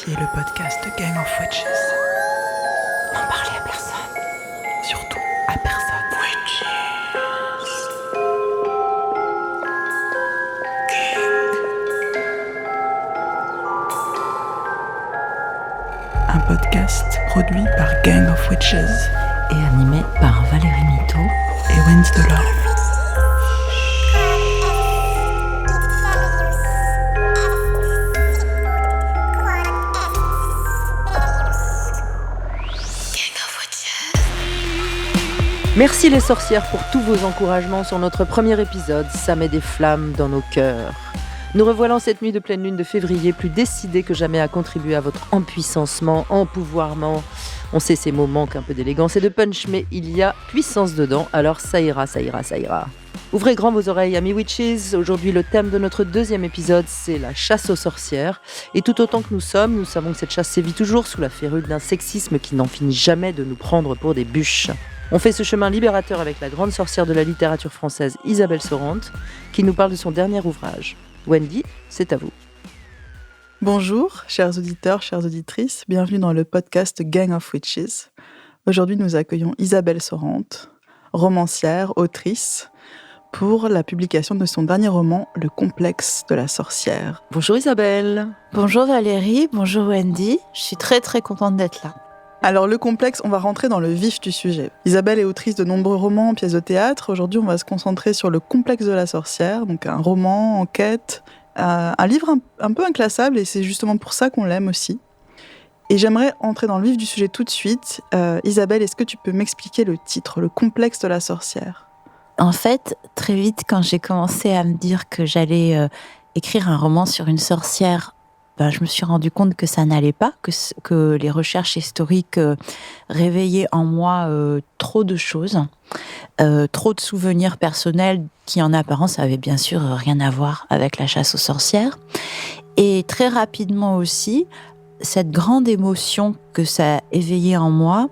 Ceci est le podcast Gang of Witches. N'en parlez à personne. Surtout à personne. Witches. Un podcast produit par Gang of Witches Et animé par Valérie Mito et Wendy Delorme. Merci les sorcières pour tous vos encouragements sur notre premier épisode, Ça met des flammes dans nos cœurs. Nous revoilà cette nuit de pleine lune de février, plus décidés que jamais à contribuer à votre empuissancement, empouvoirment. On sait ces mots manquent un peu d'élégance et de punch, mais il y a puissance dedans, alors ça ira, ça ira, ça ira. Ouvrez grand vos oreilles, amis witches. Aujourd'hui, le thème de notre deuxième épisode, c'est la chasse aux sorcières. Et tout autant que nous sommes, nous savons que cette chasse sévit toujours sous la férule d'un sexisme qui n'en finit jamais de nous prendre pour des bûches. On fait ce chemin libérateur avec la grande sorcière de la littérature française, Isabelle Sorante, qui nous parle de son dernier ouvrage. Wendy, c'est à vous. Bonjour, chers auditeurs, chères auditrices. Bienvenue dans le podcast Gang of Witches. Aujourd'hui, nous accueillons Isabelle Sorante, romancière, autrice, pour la publication de son dernier roman, Le complexe de la sorcière. Bonjour Isabelle. Bonjour Valérie, bonjour Wendy. Je suis très contente d'être là. Alors le complexe, on va rentrer dans le vif du sujet. Isabelle est autrice de nombreux romans, pièces de théâtre. Aujourd'hui, on va se concentrer sur Le complexe de la sorcière, donc un roman, enquête, un livre un peu inclassable, et c'est justement pour ça qu'on l'aime aussi. Et j'aimerais entrer dans le vif du sujet tout de suite. Isabelle, est-ce que tu peux m'expliquer le titre, Le complexe de la sorcière ? En fait, très vite, quand j'ai commencé à me dire que j'allais écrire un roman sur une sorcière, je me suis rendu compte que ça n'allait pas, que les recherches historiques réveillaient en moi trop de choses, trop de souvenirs personnels qui en apparence avaient bien sûr rien à voir avec la chasse aux sorcières. Et très rapidement aussi, cette grande émotion que ça éveillait en moi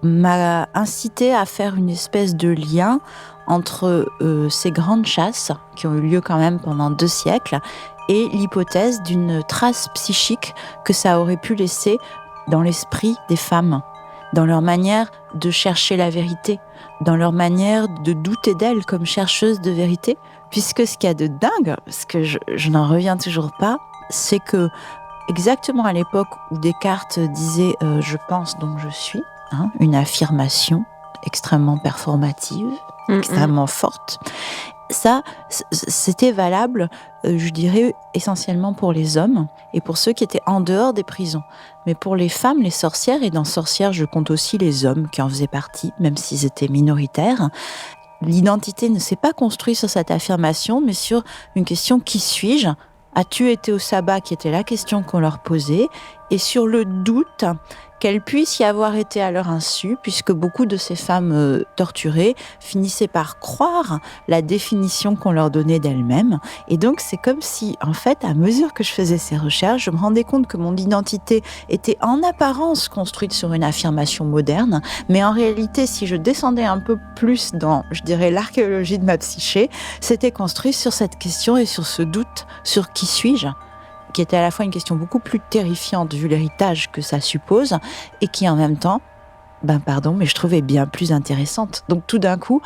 m'a incité à faire une espèce de lien entre ces grandes chasses qui ont eu lieu quand même pendant 2 siècles et l'hypothèse d'une trace psychique que ça aurait pu laisser dans l'esprit des femmes, dans leur manière de chercher la vérité, dans leur manière de douter d'elles comme chercheuses de vérité. Puisque ce qu'il y a de dingue, parce que je n'en reviens toujours pas, c'est que exactement à l'époque où Descartes disait « je pense donc je suis », une affirmation extrêmement performative, extrêmement forte, ça, c'était valable, je dirais, essentiellement pour les hommes et pour ceux qui étaient en dehors des prisons. Mais pour les femmes, les sorcières, et dans sorcières, je compte aussi les hommes qui en faisaient partie, même s'ils étaient minoritaires, l'identité ne s'est pas construite sur cette affirmation, mais sur une question « qui suis-je » ? As-tu été au sabbat, qui était la question qu'on leur posait, et sur le doute qu'elles puissent y avoir été à leur insu, puisque beaucoup de ces femmes torturées finissaient par croire la définition qu'on leur donnait d'elles-mêmes. Et donc, c'est comme si, en fait, à mesure que je faisais ces recherches, je me rendais compte que mon identité était en apparence construite sur une affirmation moderne, mais en réalité, si je descendais un peu plus dans, je dirais, l'archéologie de ma psyché, c'était construit sur cette question et sur ce doute sur qui suis-je, qui était à la fois une question beaucoup plus terrifiante vu l'héritage que ça suppose, et qui en même temps, mais je trouvais bien plus intéressante. Donc tout d'un coup,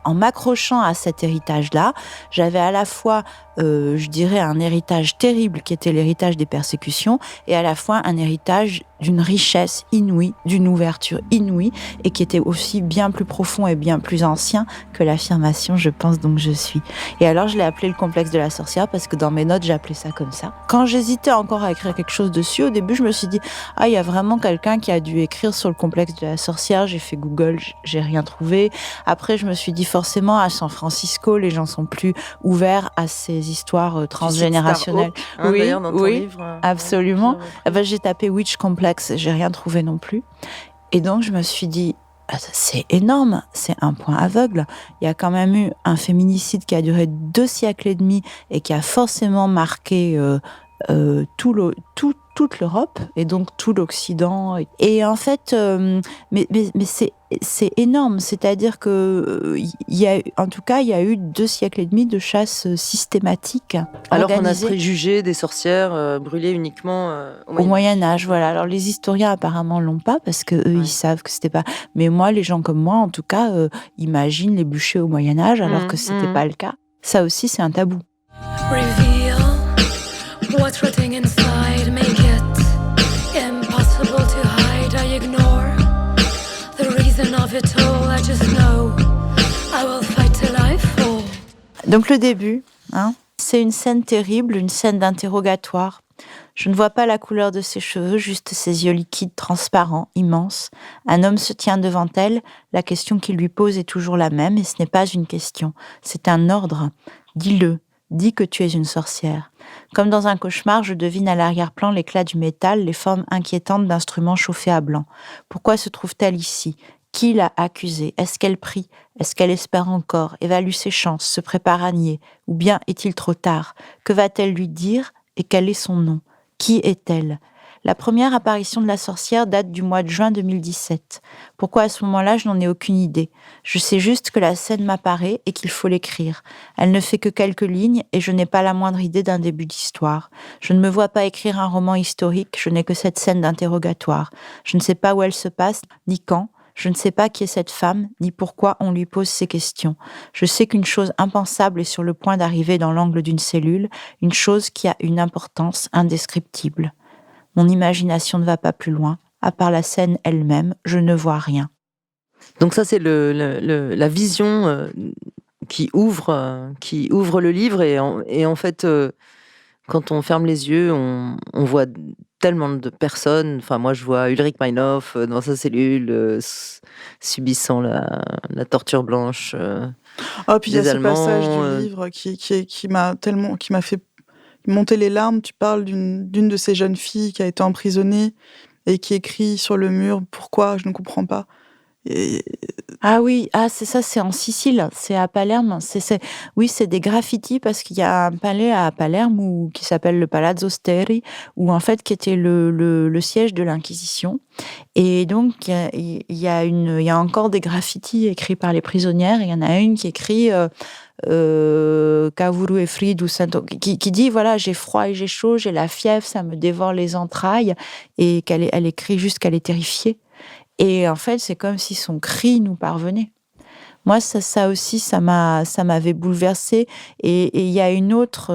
en m'accrochant à cet héritage-là, j'avais à la fois, je dirais, un héritage terrible qui était l'héritage des persécutions, et à la fois un héritage d'une richesse inouïe, d'une ouverture inouïe, et qui était aussi bien plus profond et bien plus ancien que l'affirmation « je pense donc je suis ». Et alors je l'ai appelé le complexe de la sorcière parce que dans mes notes j'appelais ça comme ça. Quand j'hésitais encore à écrire quelque chose dessus, au début je me suis dit « ah, il y a vraiment quelqu'un qui a dû écrire sur le complexe de la sorcière ». J'ai fait Google, j'ai rien trouvé. Après je me suis dit forcément à San Francisco les gens sont plus ouverts à ces histoires transgénérationnelles. Oui, d'ailleurs dans ton livre. Absolument. J'ai tapé Witch Complex, j'ai rien trouvé non plus. Et donc je me suis dit, c'est énorme, c'est un point aveugle. Il y a quand même eu un féminicide qui a duré 2 siècles et demi et qui a forcément marqué toute toute l'Europe et donc tout l'Occident. Et en fait, mais c'est énorme. C'est-à-dire que il y a eu 2 siècles et demi de chasse systématique. Alors qu'on a organisée ce préjugé des sorcières brûlées uniquement au Moyen-Âge. Voilà. Alors les historiens apparemment l'ont pas parce que eux ils savent que c'était pas. Mais moi, les gens comme moi, en tout cas, imaginent les bûchers au Moyen-Âge alors que c'était pas le cas. Ça aussi, c'est un tabou. Reveal what's rotting inside, make it impossible to hide. I ignore the reason of it all. I just know I will fight till I fall. Donc le début, c'est une scène terrible, une scène d'interrogatoire. Je ne vois pas la couleur de ses cheveux, juste ses yeux liquides, transparents, immenses. Un homme se tient devant elle. La question qu'il lui pose est toujours la même, et ce n'est pas une question. C'est un ordre. Dis-le. Dis que tu es une sorcière. Comme dans un cauchemar, je devine à l'arrière-plan l'éclat du métal, les formes inquiétantes d'instruments chauffés à blanc. Pourquoi se trouve-t-elle ici ? Qui l'a accusée ? Est-ce qu'elle prie ? Est-ce qu'elle espère encore ? Évalue ses chances, se prépare à nier ? Ou bien est-il trop tard ? Que va-t-elle lui dire ? Et quel est son nom ? Qui est-elle ? La première apparition de la sorcière date du mois de juin 2017. Pourquoi à ce moment-là, je n'en ai aucune idée. Je sais juste que la scène m'apparaît et qu'il faut l'écrire. Elle ne fait que quelques lignes et je n'ai pas la moindre idée d'un début d'histoire. Je ne me vois pas écrire un roman historique, je n'ai que cette scène d'interrogatoire. Je ne sais pas où elle se passe, ni quand. Je ne sais pas qui est cette femme, ni pourquoi on lui pose ces questions. Je sais qu'une chose impensable est sur le point d'arriver dans l'angle d'une cellule, une chose qui a une importance indescriptible. Mon imagination ne va pas plus loin. À part la scène elle-même, je ne vois rien. Donc ça, c'est la vision qui ouvre le livre. Et en fait, quand on ferme les yeux, on voit tellement de personnes. Enfin, moi, je vois Ulrich Meinhof dans sa cellule, subissant la torture blanche Puis il y a ce passage du livre qui m'a fait monter les larmes. Tu parles d'une de ces jeunes filles qui a été emprisonnée et qui écrit sur le mur « Pourquoi ? Je ne comprends pas ». Ah oui, c'est ça, c'est en Sicile, c'est à Palerme. Oui, c'est des graffitis parce qu'il y a un palais à Palerme qui s'appelle le Palazzo Steri, qui était le siège de l'Inquisition. Et donc, il y a encore des graffitis écrits par les prisonnières. Il y en a une qui écrit Cavuru e fridu santo, qui dit voilà, j'ai froid et j'ai chaud, j'ai la fièvre, ça me dévore les entrailles, et elle écrit juste qu'elle est terrifiée. Et en fait, c'est comme si son cri nous parvenait. Moi, ça aussi, ça m'avait bouleversée. Et il y a une autre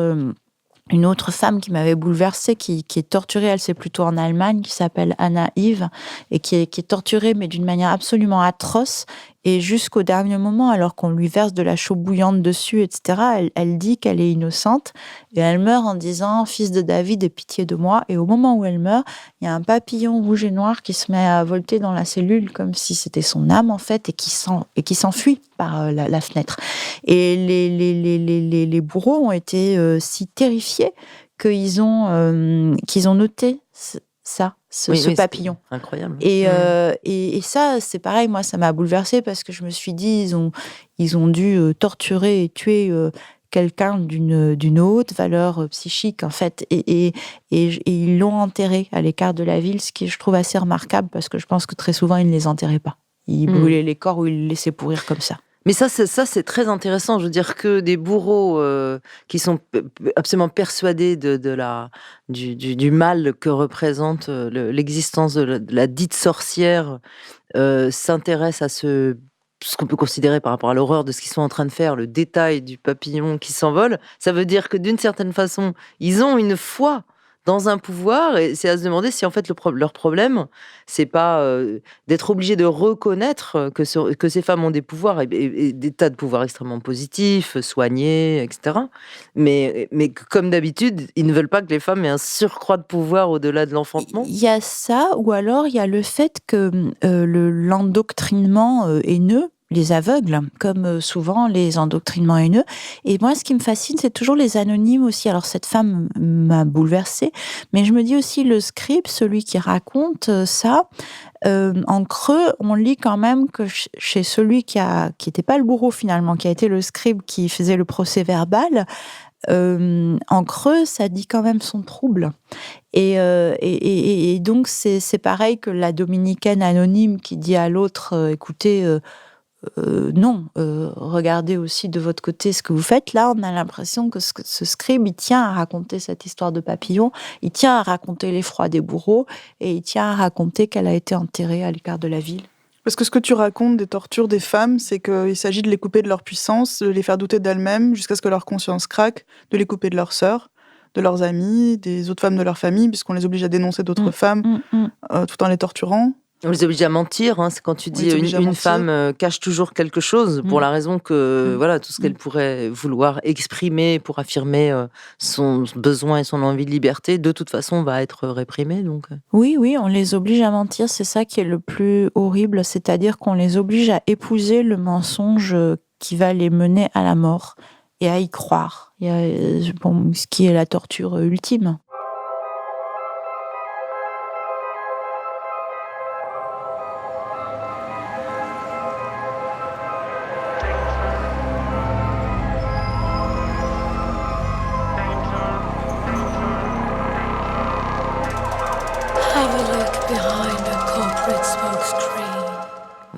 femme qui m'avait bouleversée, qui est torturée, elle c'est plutôt en Allemagne, qui s'appelle Anna Yves, et qui est torturée, mais d'une manière absolument atroce. Et jusqu'au dernier moment, alors qu'on lui verse de la chaux bouillante dessus, etc., elle dit qu'elle est innocente. Et elle meurt en disant « Fils de David, aie pitié de moi ». Et au moment où elle meurt, il y a un papillon rouge et noir qui se met à volter dans la cellule, comme si c'était son âme, en fait, et qui s'enfuit par la fenêtre. Et les bourreaux ont été si terrifiés qu'ils ont noté ce papillon. Incroyable. Et ça, c'est pareil, moi, ça m'a bouleversée parce que je me suis dit, ils ont dû torturer et tuer quelqu'un d'une haute valeur psychique, en fait. Et ils l'ont enterré à l'écart de la ville, ce qui, je trouve, assez remarquable parce que je pense que très souvent, ils ne les enterraient pas. Ils brûlaient les corps ou ils les laissaient pourrir comme ça. Mais ça, c'est très intéressant. Je veux dire que des bourreaux qui sont absolument persuadés du mal que représente l'existence de la dite sorcière s'intéressent à ce qu'on peut considérer par rapport à l'horreur de ce qu'ils sont en train de faire, le détail du papillon qui s'envole. Ça veut dire que d'une certaine façon, ils ont une foi dans un pouvoir, et c'est à se demander si en fait leur problème, c'est pas d'être obligé de reconnaître que ces femmes ont des pouvoirs, et des tas de pouvoirs extrêmement positifs, soignés, etc. Mais comme d'habitude, ils ne veulent pas que les femmes aient un surcroît de pouvoir au-delà de l'enfantement. Il y a ça, ou alors il y a le fait que l'endoctrinement haineux les aveugles, comme souvent les endoctrinements haineux. Et moi, ce qui me fascine, c'est toujours les anonymes aussi. Alors, cette femme m'a bouleversée, mais je me dis aussi le scribe, celui qui raconte ça, en creux, on lit quand même que chez celui qui était pas le bourreau finalement, qui a été le scribe qui faisait le procès verbal, en creux, ça dit quand même son trouble. Et donc, c'est pareil que la dominicaine anonyme qui dit à l'autre, écoutez, non, regardez aussi de votre côté ce que vous faites. Là, on a l'impression que ce scribe, il tient à raconter cette histoire de papillon, il tient à raconter l'effroi des bourreaux, et il tient à raconter qu'elle a été enterrée à l'écart de la ville. Parce que ce que tu racontes des tortures des femmes, c'est qu'il s'agit de les couper de leur puissance, de les faire douter d'elles-mêmes, jusqu'à ce que leur conscience craque, de les couper de leurs sœurs, de leurs amis, des autres femmes de leur famille, puisqu'on les oblige à dénoncer d'autres femmes, tout en les torturant. On les oblige à mentir, c'est quand tu dis une femme cache toujours quelque chose pour la raison que voilà, tout ce qu'elle pourrait vouloir exprimer pour affirmer son besoin et son envie de liberté, de toute façon va être réprimé. Donc. Oui, on les oblige à mentir, c'est ça qui est le plus horrible, c'est-à-dire qu'on les oblige à épouser le mensonge qui va les mener à la mort et à y croire, ce qui est la torture ultime.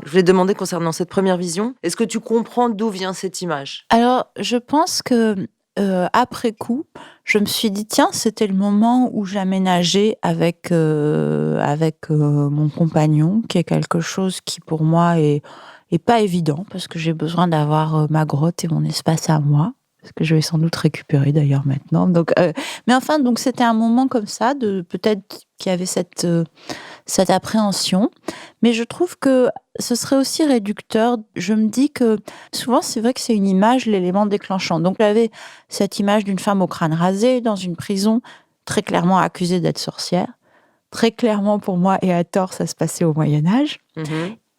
Je voulais demander concernant cette première vision, est-ce que tu comprends d'où vient cette image ? Alors, je pense que après coup, je me suis dit, tiens, c'était le moment où j'aménageais avec mon compagnon, qui est quelque chose qui pour moi est pas évident, parce que j'ai besoin d'avoir ma grotte et mon espace à moi, parce que je vais sans doute récupérer d'ailleurs maintenant. Donc, mais enfin, donc c'était un moment comme ça, peut-être qu'il y avait cette appréhension, mais je trouve que ce serait aussi réducteur. Je me dis que souvent, c'est vrai que c'est une image, l'élément déclenchant. Donc, j'avais cette image d'une femme au crâne rasé, dans une prison, très clairement accusée d'être sorcière. Très clairement, pour moi, et à tort, ça se passait au Moyen-Âge.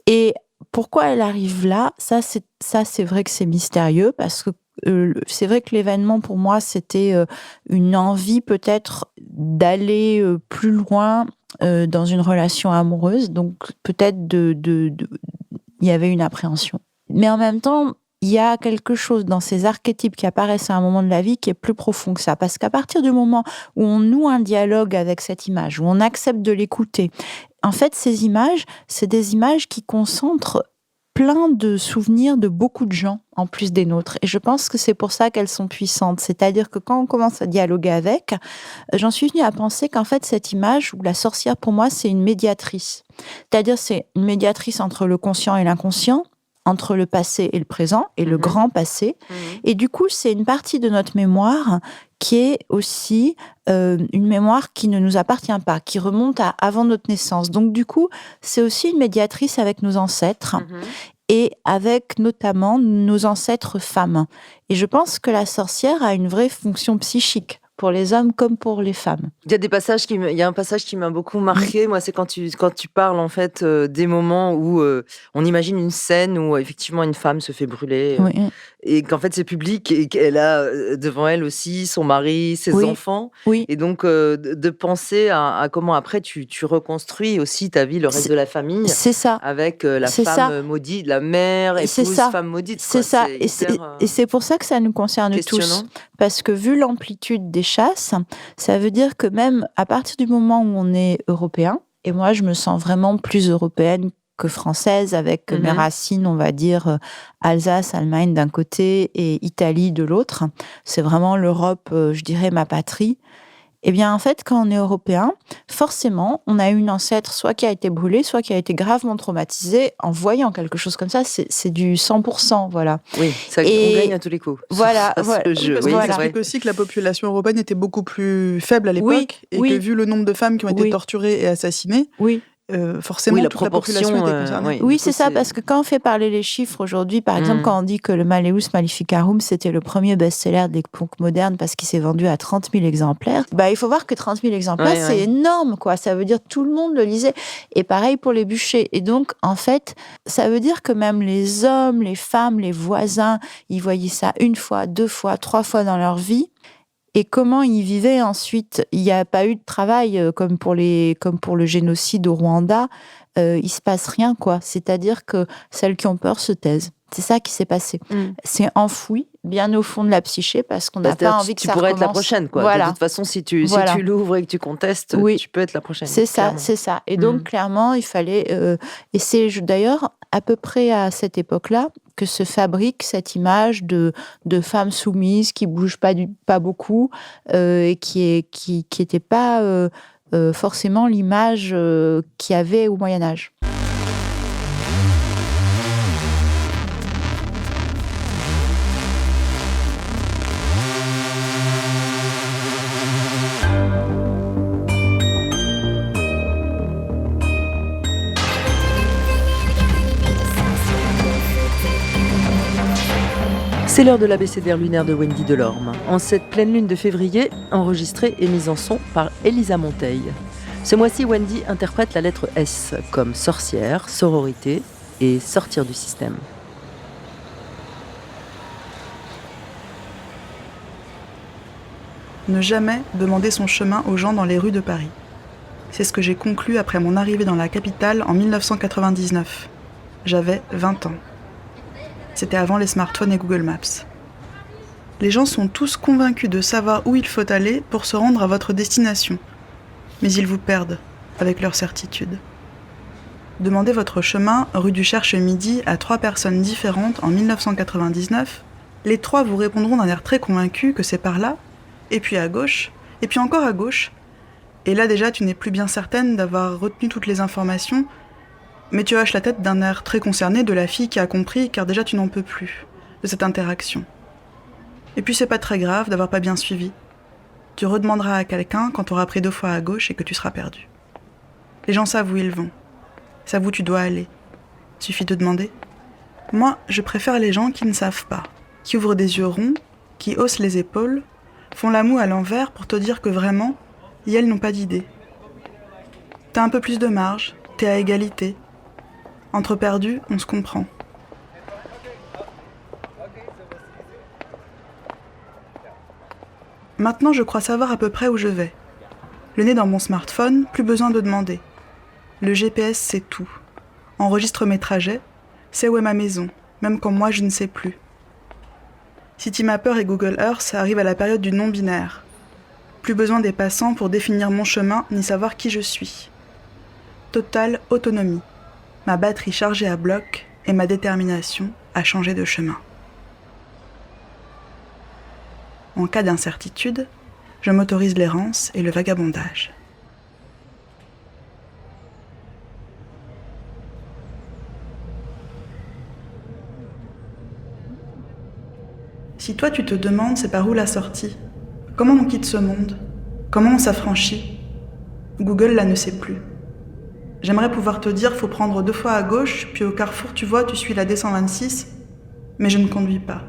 Et pourquoi elle arrive là, ça, c'est vrai que c'est mystérieux, parce que c'est vrai que l'événement, pour moi, c'était une envie peut-être d'aller plus loin dans une relation amoureuse. Donc, peut-être il y avait une appréhension. Mais en même temps, il y a quelque chose dans ces archétypes qui apparaissent à un moment de la vie qui est plus profond que ça. Parce qu'à partir du moment où on noue un dialogue avec cette image, où on accepte de l'écouter, en fait, ces images, c'est des images qui concentrent plein de souvenirs de beaucoup de gens, en plus des nôtres. Et je pense que c'est pour ça qu'elles sont puissantes. C'est-à-dire que quand on commence à dialoguer avec, j'en suis venue à penser qu'en fait, cette image, où la sorcière, pour moi, c'est une médiatrice. C'est-à-dire, c'est une médiatrice entre le conscient et l'inconscient, entre le passé et le présent, et le grand passé. Et du coup, c'est une partie de notre mémoire qui est aussi une mémoire qui ne nous appartient pas, qui remonte à avant notre naissance. Donc du coup, c'est aussi une médiatrice avec nos ancêtres et avec notamment nos ancêtres femmes. Et je pense que la sorcière a une vraie fonction psychique, pour les hommes comme pour les femmes. Il y a un passage qui m'a beaucoup marqué, moi, c'est quand tu parles en fait des moments où on imagine une scène où effectivement une femme se fait brûler et qu'en fait c'est public et qu'elle a devant elle aussi son mari, ses enfants. Et donc de penser à comment après tu reconstruis aussi ta vie, le reste de la famille. C'est ça. Avec la femme maudite, la mère, épouse, femme maudite. C'est ça. Et c'est pour ça que ça nous concerne tous. Parce que vu l'amplitude des chasses, ça veut dire que même à partir du moment où on est européen, et moi je me sens vraiment plus européenne que française, avec mes racines, on va dire, Alsace, Allemagne d'un côté et Italie de l'autre, c'est vraiment l'Europe, je dirais, ma patrie. Eh bien, en fait, quand on est européen, forcément, on a eu une ancêtre soit qui a été brûlée, soit qui a été gravement traumatisée. En voyant quelque chose comme ça, c'est du 100%, voilà. Oui, on gagne à tous les coups. Voilà. Le jeu. Ça explique aussi que la population européenne était beaucoup plus faible à l'époque, et que vu le nombre de femmes qui ont été torturées et assassinées, forcément, toute la population était concernée. Oui, c'est ça, parce que quand on fait parler les chiffres aujourd'hui, par exemple, quand on dit que le Malleus Maleficarum, c'était le premier best-seller de l'époque moderne parce qu'il s'est vendu à 30 000 exemplaires, il faut voir que 30 000 exemplaires, c'est énorme, quoi. Ça veut dire que tout le monde le lisait. Et pareil pour les bûchers. Et donc, en fait, ça veut dire que même les hommes, les femmes, les voisins, ils voyaient ça 1 fois, 2 fois, 3 fois dans leur vie. Et comment ils vivaient ensuite ? Il n'y a pas eu de travail comme pour le génocide au Rwanda. il se passe rien, quoi. C'est-à-dire que celles qui ont peur se taisent. C'est ça qui s'est passé. C'est enfoui bien au fond de la psyché parce qu'on n'a pas envie que ça recommence. Tu pourrais être la prochaine, quoi. Voilà. De toute façon, si tu l'ouvres et que tu contestes, tu peux être la prochaine. C'est ça, c'est ça. Et donc, clairement, il fallait... et c'est d'ailleurs à peu près à cette époque-là que se fabrique cette image de femme soumise qui bouge pas beaucoup et qui était pas forcément l'image qu'il y avait au Moyen-Âge. C'est l'heure de l'abécédaire lunaire de Wendy Delorme. En cette pleine lune de février, enregistrée et mise en son par Elisa Monteil. Ce mois-ci, Wendy interprète la lettre S comme sorcière, sororité et sortir du système. Ne jamais demander son chemin aux gens dans les rues de Paris. C'est ce que j'ai conclu après mon arrivée dans la capitale en 1999. J'avais 20 ans. C'était avant les smartphones et Google Maps. Les gens sont tous convaincus de savoir où il faut aller pour se rendre à votre destination. Mais ils vous perdent avec leur certitude. Demandez votre chemin rue du Cherche-Midi à 3 personnes différentes en 1999. Les 3 vous répondront d'un air très convaincu que c'est par là, et puis à gauche, et puis encore à gauche. Et là déjà, tu n'es plus bien certaine d'avoir retenu toutes les informations, mais tu hoches la tête d'un air très concerné de la fille qui a compris, car déjà tu n'en peux plus de cette interaction. Et puis c'est pas très grave d'avoir pas bien suivi. Tu redemanderas à quelqu'un quand tu auras pris 2 fois à gauche et que tu seras perdu. Les gens savent où ils vont, savent où tu dois aller. Suffit de demander. Moi, je préfère les gens qui ne savent pas, qui ouvrent des yeux ronds, qui haussent les épaules, font la moue à l'envers pour te dire que vraiment, elles n'ont pas d'idée. T'as un peu plus de marge, t'es à égalité. Entre perdus, on se comprend. Maintenant, je crois savoir à peu près où je vais. Le nez dans mon smartphone, plus besoin de demander. Le GPS sait tout. Enregistre mes trajets, sait où est ma maison, même quand moi je ne sais plus. Citymapper et Google Earth arrivent à la période du non-binaire. Plus besoin des passants pour définir mon chemin ni savoir qui je suis. Totale autonomie. Ma batterie chargée à bloc et ma détermination à changer de chemin. En cas d'incertitude, je m'autorise l'errance et le vagabondage. Si toi tu te demandes c'est par où la sortie, comment on quitte ce monde, comment on s'affranchit, Google là ne sait plus. J'aimerais pouvoir te dire faut prendre 2 fois à gauche, puis au carrefour tu vois tu suis la D126, mais je ne conduis pas.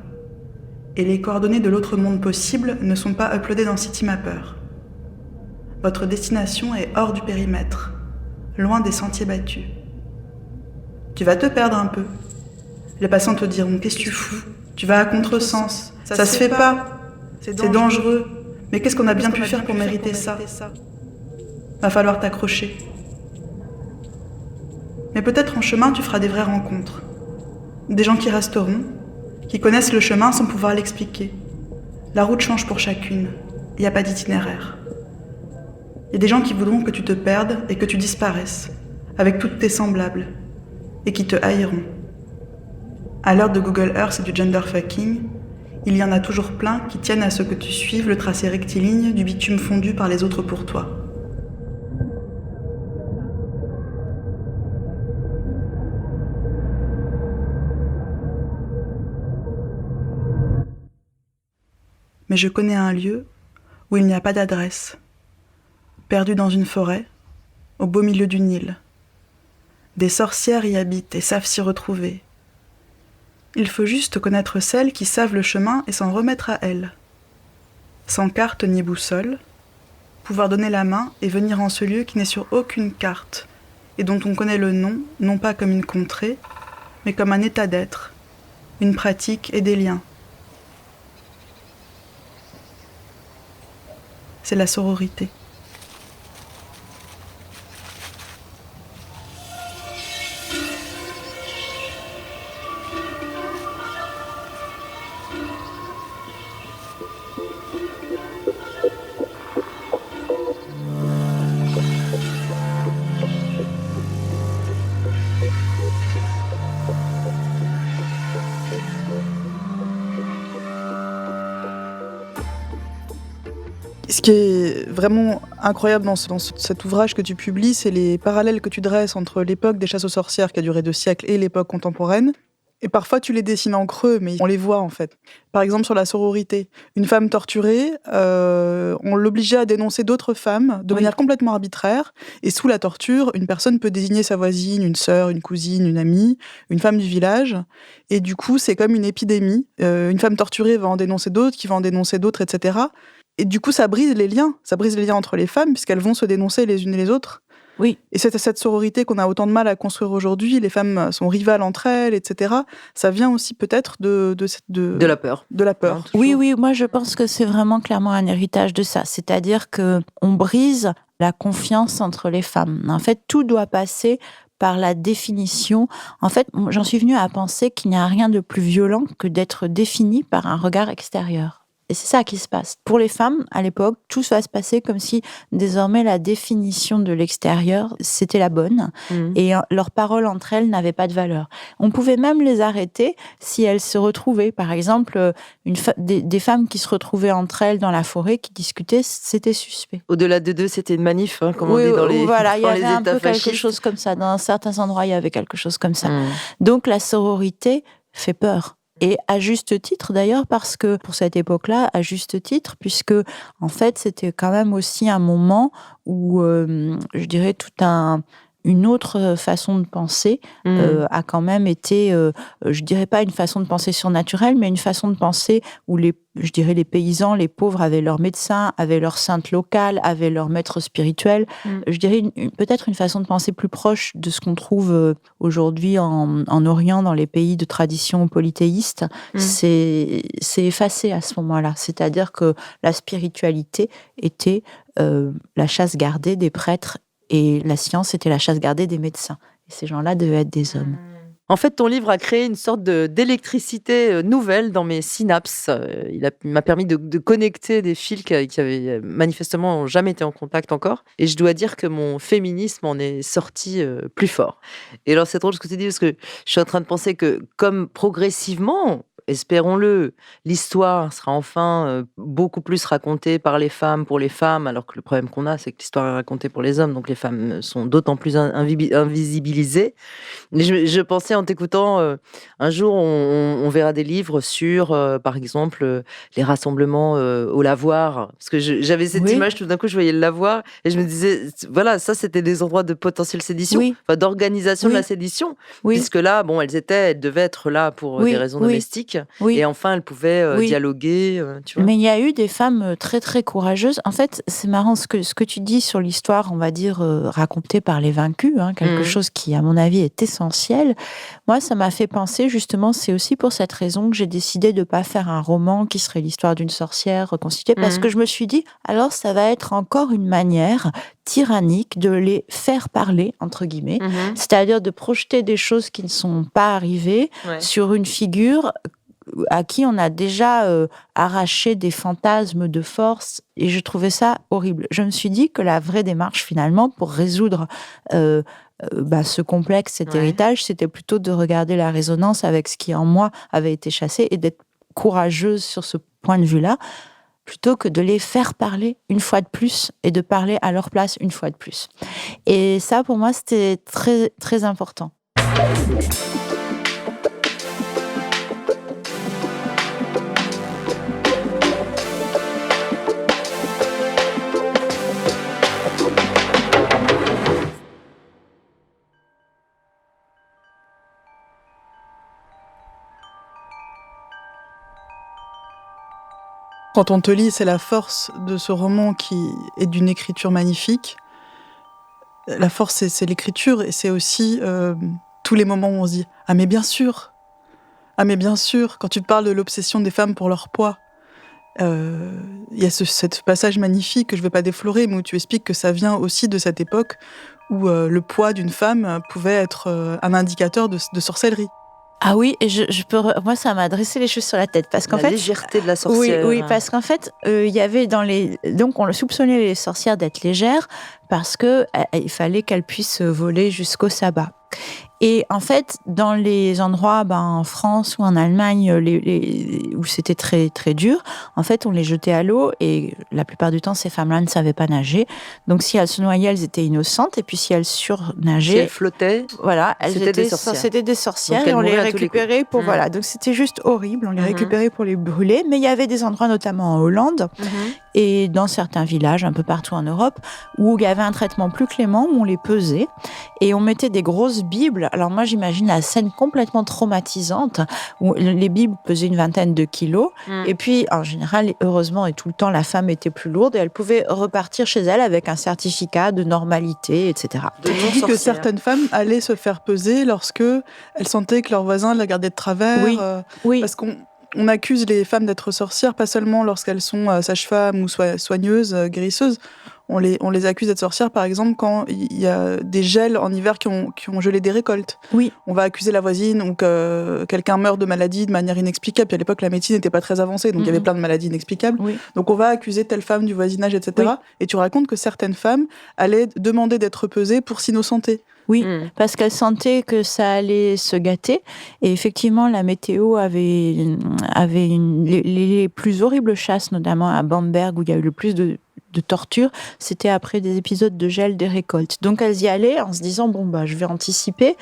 Et les coordonnées de l'autre monde possible ne sont pas uploadées dans Citymapper. Votre destination est hors du périmètre, loin des sentiers battus. Tu vas te perdre un peu. Les passants te diront qu'est-ce que tu fous ? Tu vas à contresens. Ça se fait pas. C'est dangereux. Mais qu'est-ce qu'on a bien pu faire pour mériter ça ? Va falloir t'accrocher. Mais peut-être en chemin, tu feras des vraies rencontres. Des gens qui resteront, qui connaissent le chemin sans pouvoir l'expliquer. La route change pour chacune. Il n'y a pas d'itinéraire. Il y a des gens qui voudront que tu te perdes et que tu disparaisses, avec toutes tes semblables, et qui te haïront. À l'heure de Google Earth et du genderfucking, il y en a toujours plein qui tiennent à ce que tu suives le tracé rectiligne du bitume fondu par les autres pour toi. Mais je connais un lieu où il n'y a pas d'adresse, perdu dans une forêt, au beau milieu du Nil. Des sorcières y habitent et savent s'y retrouver. Il faut juste connaître celles qui savent le chemin et s'en remettre à elles. Sans carte ni boussole, pouvoir donner la main et venir en ce lieu qui n'est sur aucune carte et dont on connaît le nom, non pas comme une contrée, mais comme un état d'être, une pratique et des liens. C'est la sororité. qui est vraiment incroyable dans cet ouvrage que tu publies, c'est les parallèles que tu dresses entre l'époque des chasses aux sorcières qui a duré 2 siècles et l'époque contemporaine. Et parfois, tu les dessines en creux, mais on les voit en fait. Par exemple, sur la sororité. Une femme torturée, on l'obligeait à dénoncer d'autres femmes de manière complètement arbitraire. Et sous la torture, une personne peut désigner sa voisine, une sœur, une cousine, une amie, une femme du village. Et du coup, c'est comme une épidémie. Une femme torturée va en dénoncer d'autres, qui va en dénoncer d'autres, etc. Et du coup, ça brise les liens. Ça brise les liens entre les femmes, puisqu'elles vont se dénoncer les unes et les autres. Oui. Et cette sororité qu'on a autant de mal à construire aujourd'hui, les femmes sont rivales entre elles, etc. Ça vient aussi peut-être de la peur. De la peur. Oui, moi je pense que c'est vraiment clairement un héritage de ça. C'est-à-dire qu'on brise la confiance entre les femmes. En fait, tout doit passer par la définition. En fait, j'en suis venue à penser qu'il n'y a rien de plus violent que d'être défini par un regard extérieur. Et c'est ça qui se passe. Pour les femmes, à l'époque, tout va se passer comme si désormais la définition de l'extérieur, c'était la bonne. Et leurs paroles entre elles n'avaient pas de valeur. On pouvait même les arrêter si elles se retrouvaient. Par exemple, des femmes qui se retrouvaient entre elles dans la forêt, qui discutaient, c'était suspect. Au-delà de deux, c'était une manif, comme on dit dans les voilà, il y dans avait les un États peu fascistes. quelque chose comme ça. Dans certains endroits, il y avait quelque chose comme ça. Donc la sororité fait peur. Et à juste titre d'ailleurs, parce que pour cette époque-là, à juste titre, puisque en fait c'était quand même aussi un moment où, je dirais, une autre façon de penser a quand même été, je dirais pas une façon de penser surnaturelle, mais une façon de penser où les paysans, les pauvres avaient leur médecin, avaient leur sainte locale, avaient leur maître spirituel. Je dirais peut-être une façon de penser plus proche de ce qu'on trouve aujourd'hui en Orient, dans les pays de tradition polythéiste. C'est effacé à ce moment-là. C'est-à-dire que la spiritualité était la chasse gardée des prêtres et la science était la chasse gardée des médecins. Et ces gens-là devaient être des hommes. En fait, ton livre a créé une sorte d'électricité nouvelle dans mes synapses. Il m'a permis de connecter des fils qui avaient manifestement jamais été en contact encore. Et je dois dire que mon féminisme en est sorti plus fort. Et alors, c'est drôle ce que tu dis, parce que je suis en train de penser que comme progressivement, espérons-le, l'histoire sera enfin beaucoup plus racontée par les femmes, pour les femmes, alors que le problème qu'on a, c'est que l'histoire est racontée pour les hommes, donc les femmes sont d'autant plus invisibilisées. Mais je pensais en t'écoutant, un jour on verra des livres sur, par exemple, les rassemblements au lavoir, parce que j'avais cette image, tout d'un coup je voyais le lavoir, et je me disais, voilà, ça c'était des endroits de potentielle sédition, enfin, d'organisation de la sédition, puisque là, bon, elles devaient être là pour des raisons domestiques. Et enfin, elles pouvaient dialoguer. Tu vois. Mais il y a eu des femmes très très courageuses. En fait, c'est marrant ce que tu dis sur l'histoire, on va dire, racontée par les vaincus, quelque chose qui, à mon avis, est essentiel. Moi, ça m'a fait penser, justement, c'est aussi pour cette raison que j'ai décidé de ne pas faire un roman qui serait l'histoire d'une sorcière reconstituée, parce que je me suis dit, alors ça va être encore une manière tyrannique de les faire parler, entre guillemets, c'est-à-dire de projeter des choses qui ne sont pas arrivées sur une figure à qui on a déjà arraché des fantasmes de force, et je trouvais ça horrible. Je me suis dit que la vraie démarche, finalement, pour résoudre ce complexe, cet héritage, c'était plutôt de regarder la résonance avec ce qui en moi avait été chassé et d'être courageuse sur ce point de vue-là, plutôt que de les faire parler une fois de plus et de parler à leur place une fois de plus. Et ça, pour moi, c'était très, très important. Quand on te lit, c'est la force de ce roman qui est d'une écriture magnifique. La force, c'est l'écriture, et c'est aussi tous les moments où on se dit « Ah mais bien sûr !» Quand tu parles de l'obsession des femmes pour leur poids, il y a ce passage magnifique que je ne vais pas déflorer, mais où tu expliques que ça vient aussi de cette époque où le poids d'une femme pouvait être un indicateur de sorcellerie. Ah oui, et moi ça m'a dressé les cheveux sur la tête, parce qu'en fait, la légèreté de la sorcière. Oui, parce qu'en fait, il y avait donc on soupçonnait les sorcières d'être légères parce que il fallait qu'elles puissent voler jusqu'au sabbat. Et en fait, dans les endroits, en France ou en Allemagne, où c'était très très dur, en fait, on les jetait à l'eau et la plupart du temps, ces femmes-là ne savaient pas nager. Donc, si elles se noyaient, elles étaient innocentes. Et puis, si elles surnageaient, si elles flottaient, voilà, c'était des sorcières. C'était des sorcières donc, et on les mouraient à tous les récupérait pour coups. voilà. Donc, c'était juste horrible. On les récupérait pour les brûler. Mais il y avait des endroits, notamment en Hollande et dans certains villages, un peu partout en Europe, où il y avait un traitement plus clément, où on les pesait et on mettait des grosses bibles. Alors moi, j'imagine la scène complètement traumatisante où les bibles pesaient une vingtaine de kilos. Et puis, en général, heureusement et tout le temps, la femme était plus lourde et elle pouvait repartir chez elle avec un certificat de normalité, etc. Tu dis que certaines femmes allaient se faire peser lorsque elles sentaient que leurs voisins les regardaient de travers. Oui. Parce qu'on accuse les femmes d'être sorcières, pas seulement lorsqu'elles sont sages-femmes ou soigneuses, guérisseuses. On les accuse d'être sorcières, par exemple, quand il y a des gels en hiver qui ont gelé des récoltes. Oui. On va accuser la voisine ou que quelqu'un meurt de maladie de manière inexplicable. Puis à l'époque, la médecine n'était pas très avancée, donc il y avait plein de maladies inexplicables. Oui. Donc on va accuser telle femme du voisinage, etc. Oui. Et tu racontes que certaines femmes allaient demander d'être pesées pour s'innocenter. Oui, parce qu'elles sentaient que ça allait se gâter. Et effectivement, la météo avait les plus horribles chasses, notamment à Bamberg, où il y a eu le plus de torture, c'était après des épisodes de gel des récoltes. Donc elles y allaient en se disant, je vais anticiper,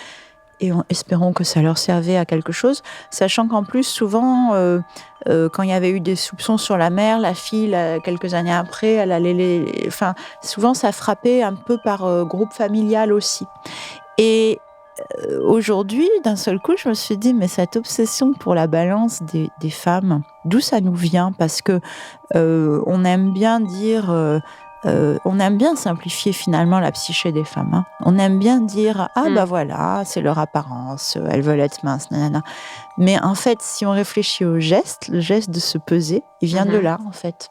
et espérons que ça leur servait à quelque chose, sachant qu'en plus, souvent, quand il y avait eu des soupçons sur la mère, la fille, quelques années après, elle allait souvent ça frappait un peu par groupe familial aussi. Et aujourd'hui, d'un seul coup, je me suis dit, mais cette obsession pour la balance des femmes, d'où ça nous vient ? Parce que on aime bien dire... on aime bien simplifier finalement la psyché des femmes. Hein. On aime bien dire voilà, c'est leur apparence, elles veulent être minces, nanana. Mais en fait, si on réfléchit au geste, le geste de se peser, il vient de là en fait.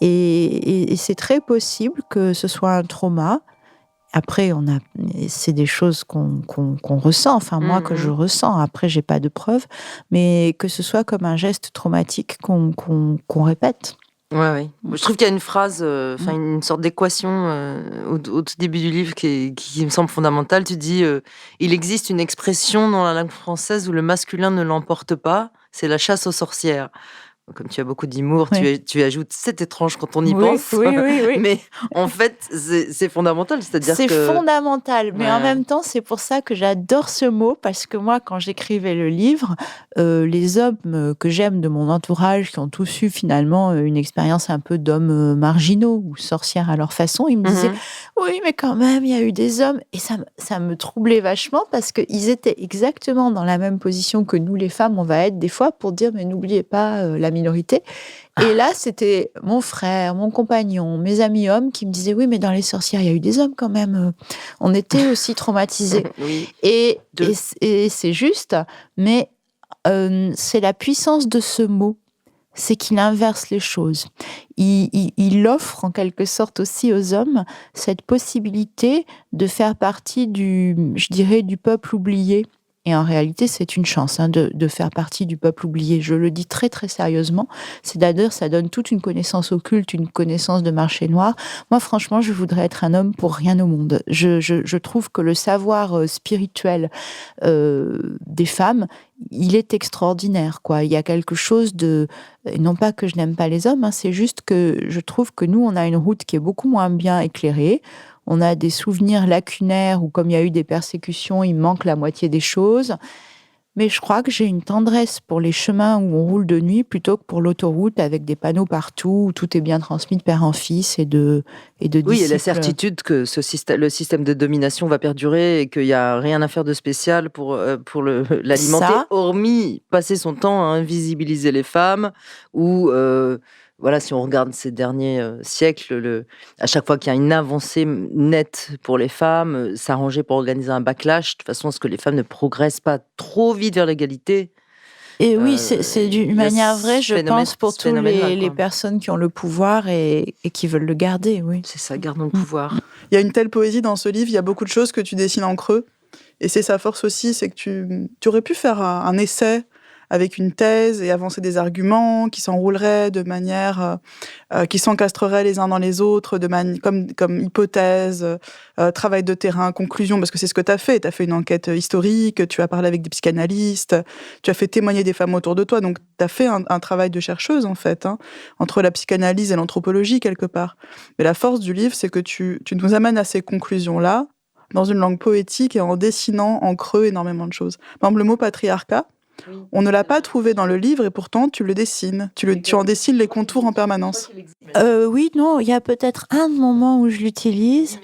Et c'est très possible que ce soit un trauma. Après, c'est des choses qu'on ressent, enfin moi que je ressens. Après, j'ai pas de preuves, mais que ce soit comme un geste traumatique qu'on répète. Ouais. Je trouve qu'il y a une phrase, une sorte d'équation au tout début du livre qui me semble fondamentale. Tu dis il existe une expression dans la langue française où le masculin ne l'emporte pas, c'est la chasse aux sorcières. Comme tu as beaucoup d'humour, tu ajoutes c'est étrange quand on y pense. Oui. Mais en fait, c'est fondamental. C'est fondamental. Mais en même temps, c'est pour ça que j'adore ce mot. Parce que moi, quand j'écrivais le livre, les hommes que j'aime de mon entourage, qui ont tous eu finalement une expérience un peu d'hommes marginaux ou sorcières à leur façon, ils me disaient oui, mais quand même, il y a eu des hommes. Et ça me troublait vachement parce qu'ils étaient exactement dans la même position que nous, les femmes, on va être des fois pour dire mais n'oubliez pas la minorité. Et là, c'était mon frère, mon compagnon, mes amis hommes qui me disaient oui, mais dans les sorcières, il y a eu des hommes quand même. On était aussi traumatisés. Et c'est juste, mais c'est la puissance de ce mot. C'est qu'il inverse les choses. Il offre en quelque sorte aussi aux hommes cette possibilité de faire partie du peuple oublié. Et en réalité, c'est une chance de faire partie du peuple oublié. Je le dis très très sérieusement. C'est-à-dire, ça donne toute une connaissance occulte, une connaissance de marché noir. Moi, franchement, je voudrais être un homme pour rien au monde. Je trouve que le savoir spirituel des femmes, il est extraordinaire, quoi. Il y a quelque chose de... Non pas que je n'aime pas les hommes, c'est juste que je trouve que nous, on a une route qui est beaucoup moins bien éclairée. On a des souvenirs lacunaires où, comme il y a eu des persécutions, il manque la moitié des choses. Mais je crois que j'ai une tendresse pour les chemins où on roule de nuit plutôt que pour l'autoroute avec des panneaux partout où tout est bien transmis de père en fils et de disciples. Oui, et la certitude que le système de domination va perdurer et qu'il n'y a rien à faire de spécial pour l'alimenter, hormis passer son temps à invisibiliser les femmes ou... Voilà, si on regarde ces derniers siècles, à chaque fois qu'il y a une avancée nette pour les femmes, s'arranger pour organiser un backlash, de façon à ce que les femmes ne progressent pas trop vite vers l'égalité. Et oui, c'est d'une manière vraie, je pense, pour toutes les personnes qui ont le pouvoir et qui veulent le garder. Oui. C'est ça, gardons le pouvoir. Il y a une telle poésie dans ce livre, il y a beaucoup de choses que tu dessines en creux. Et c'est sa force aussi, c'est que tu aurais pu faire un essai avec une thèse et avancer des arguments qui s'enrouleraient de manière qui s'encastreraient les uns dans les autres, comme hypothèse, travail de terrain, conclusion, parce que c'est ce que tu as fait. Tu as fait une enquête historique, tu as parlé avec des psychanalystes, tu as fait témoigner des femmes autour de toi, donc tu as fait un travail de chercheuse, en fait, entre la psychanalyse et l'anthropologie, quelque part. Mais la force du livre, c'est que tu nous amènes à ces conclusions-là, dans une langue poétique et en dessinant en creux énormément de choses. Par exemple, le mot patriarcat, on ne l'a pas trouvé dans le livre et pourtant tu le dessines. Tu en dessines les contours en permanence. Oui, non, il y a peut-être un moment où je l'utilise.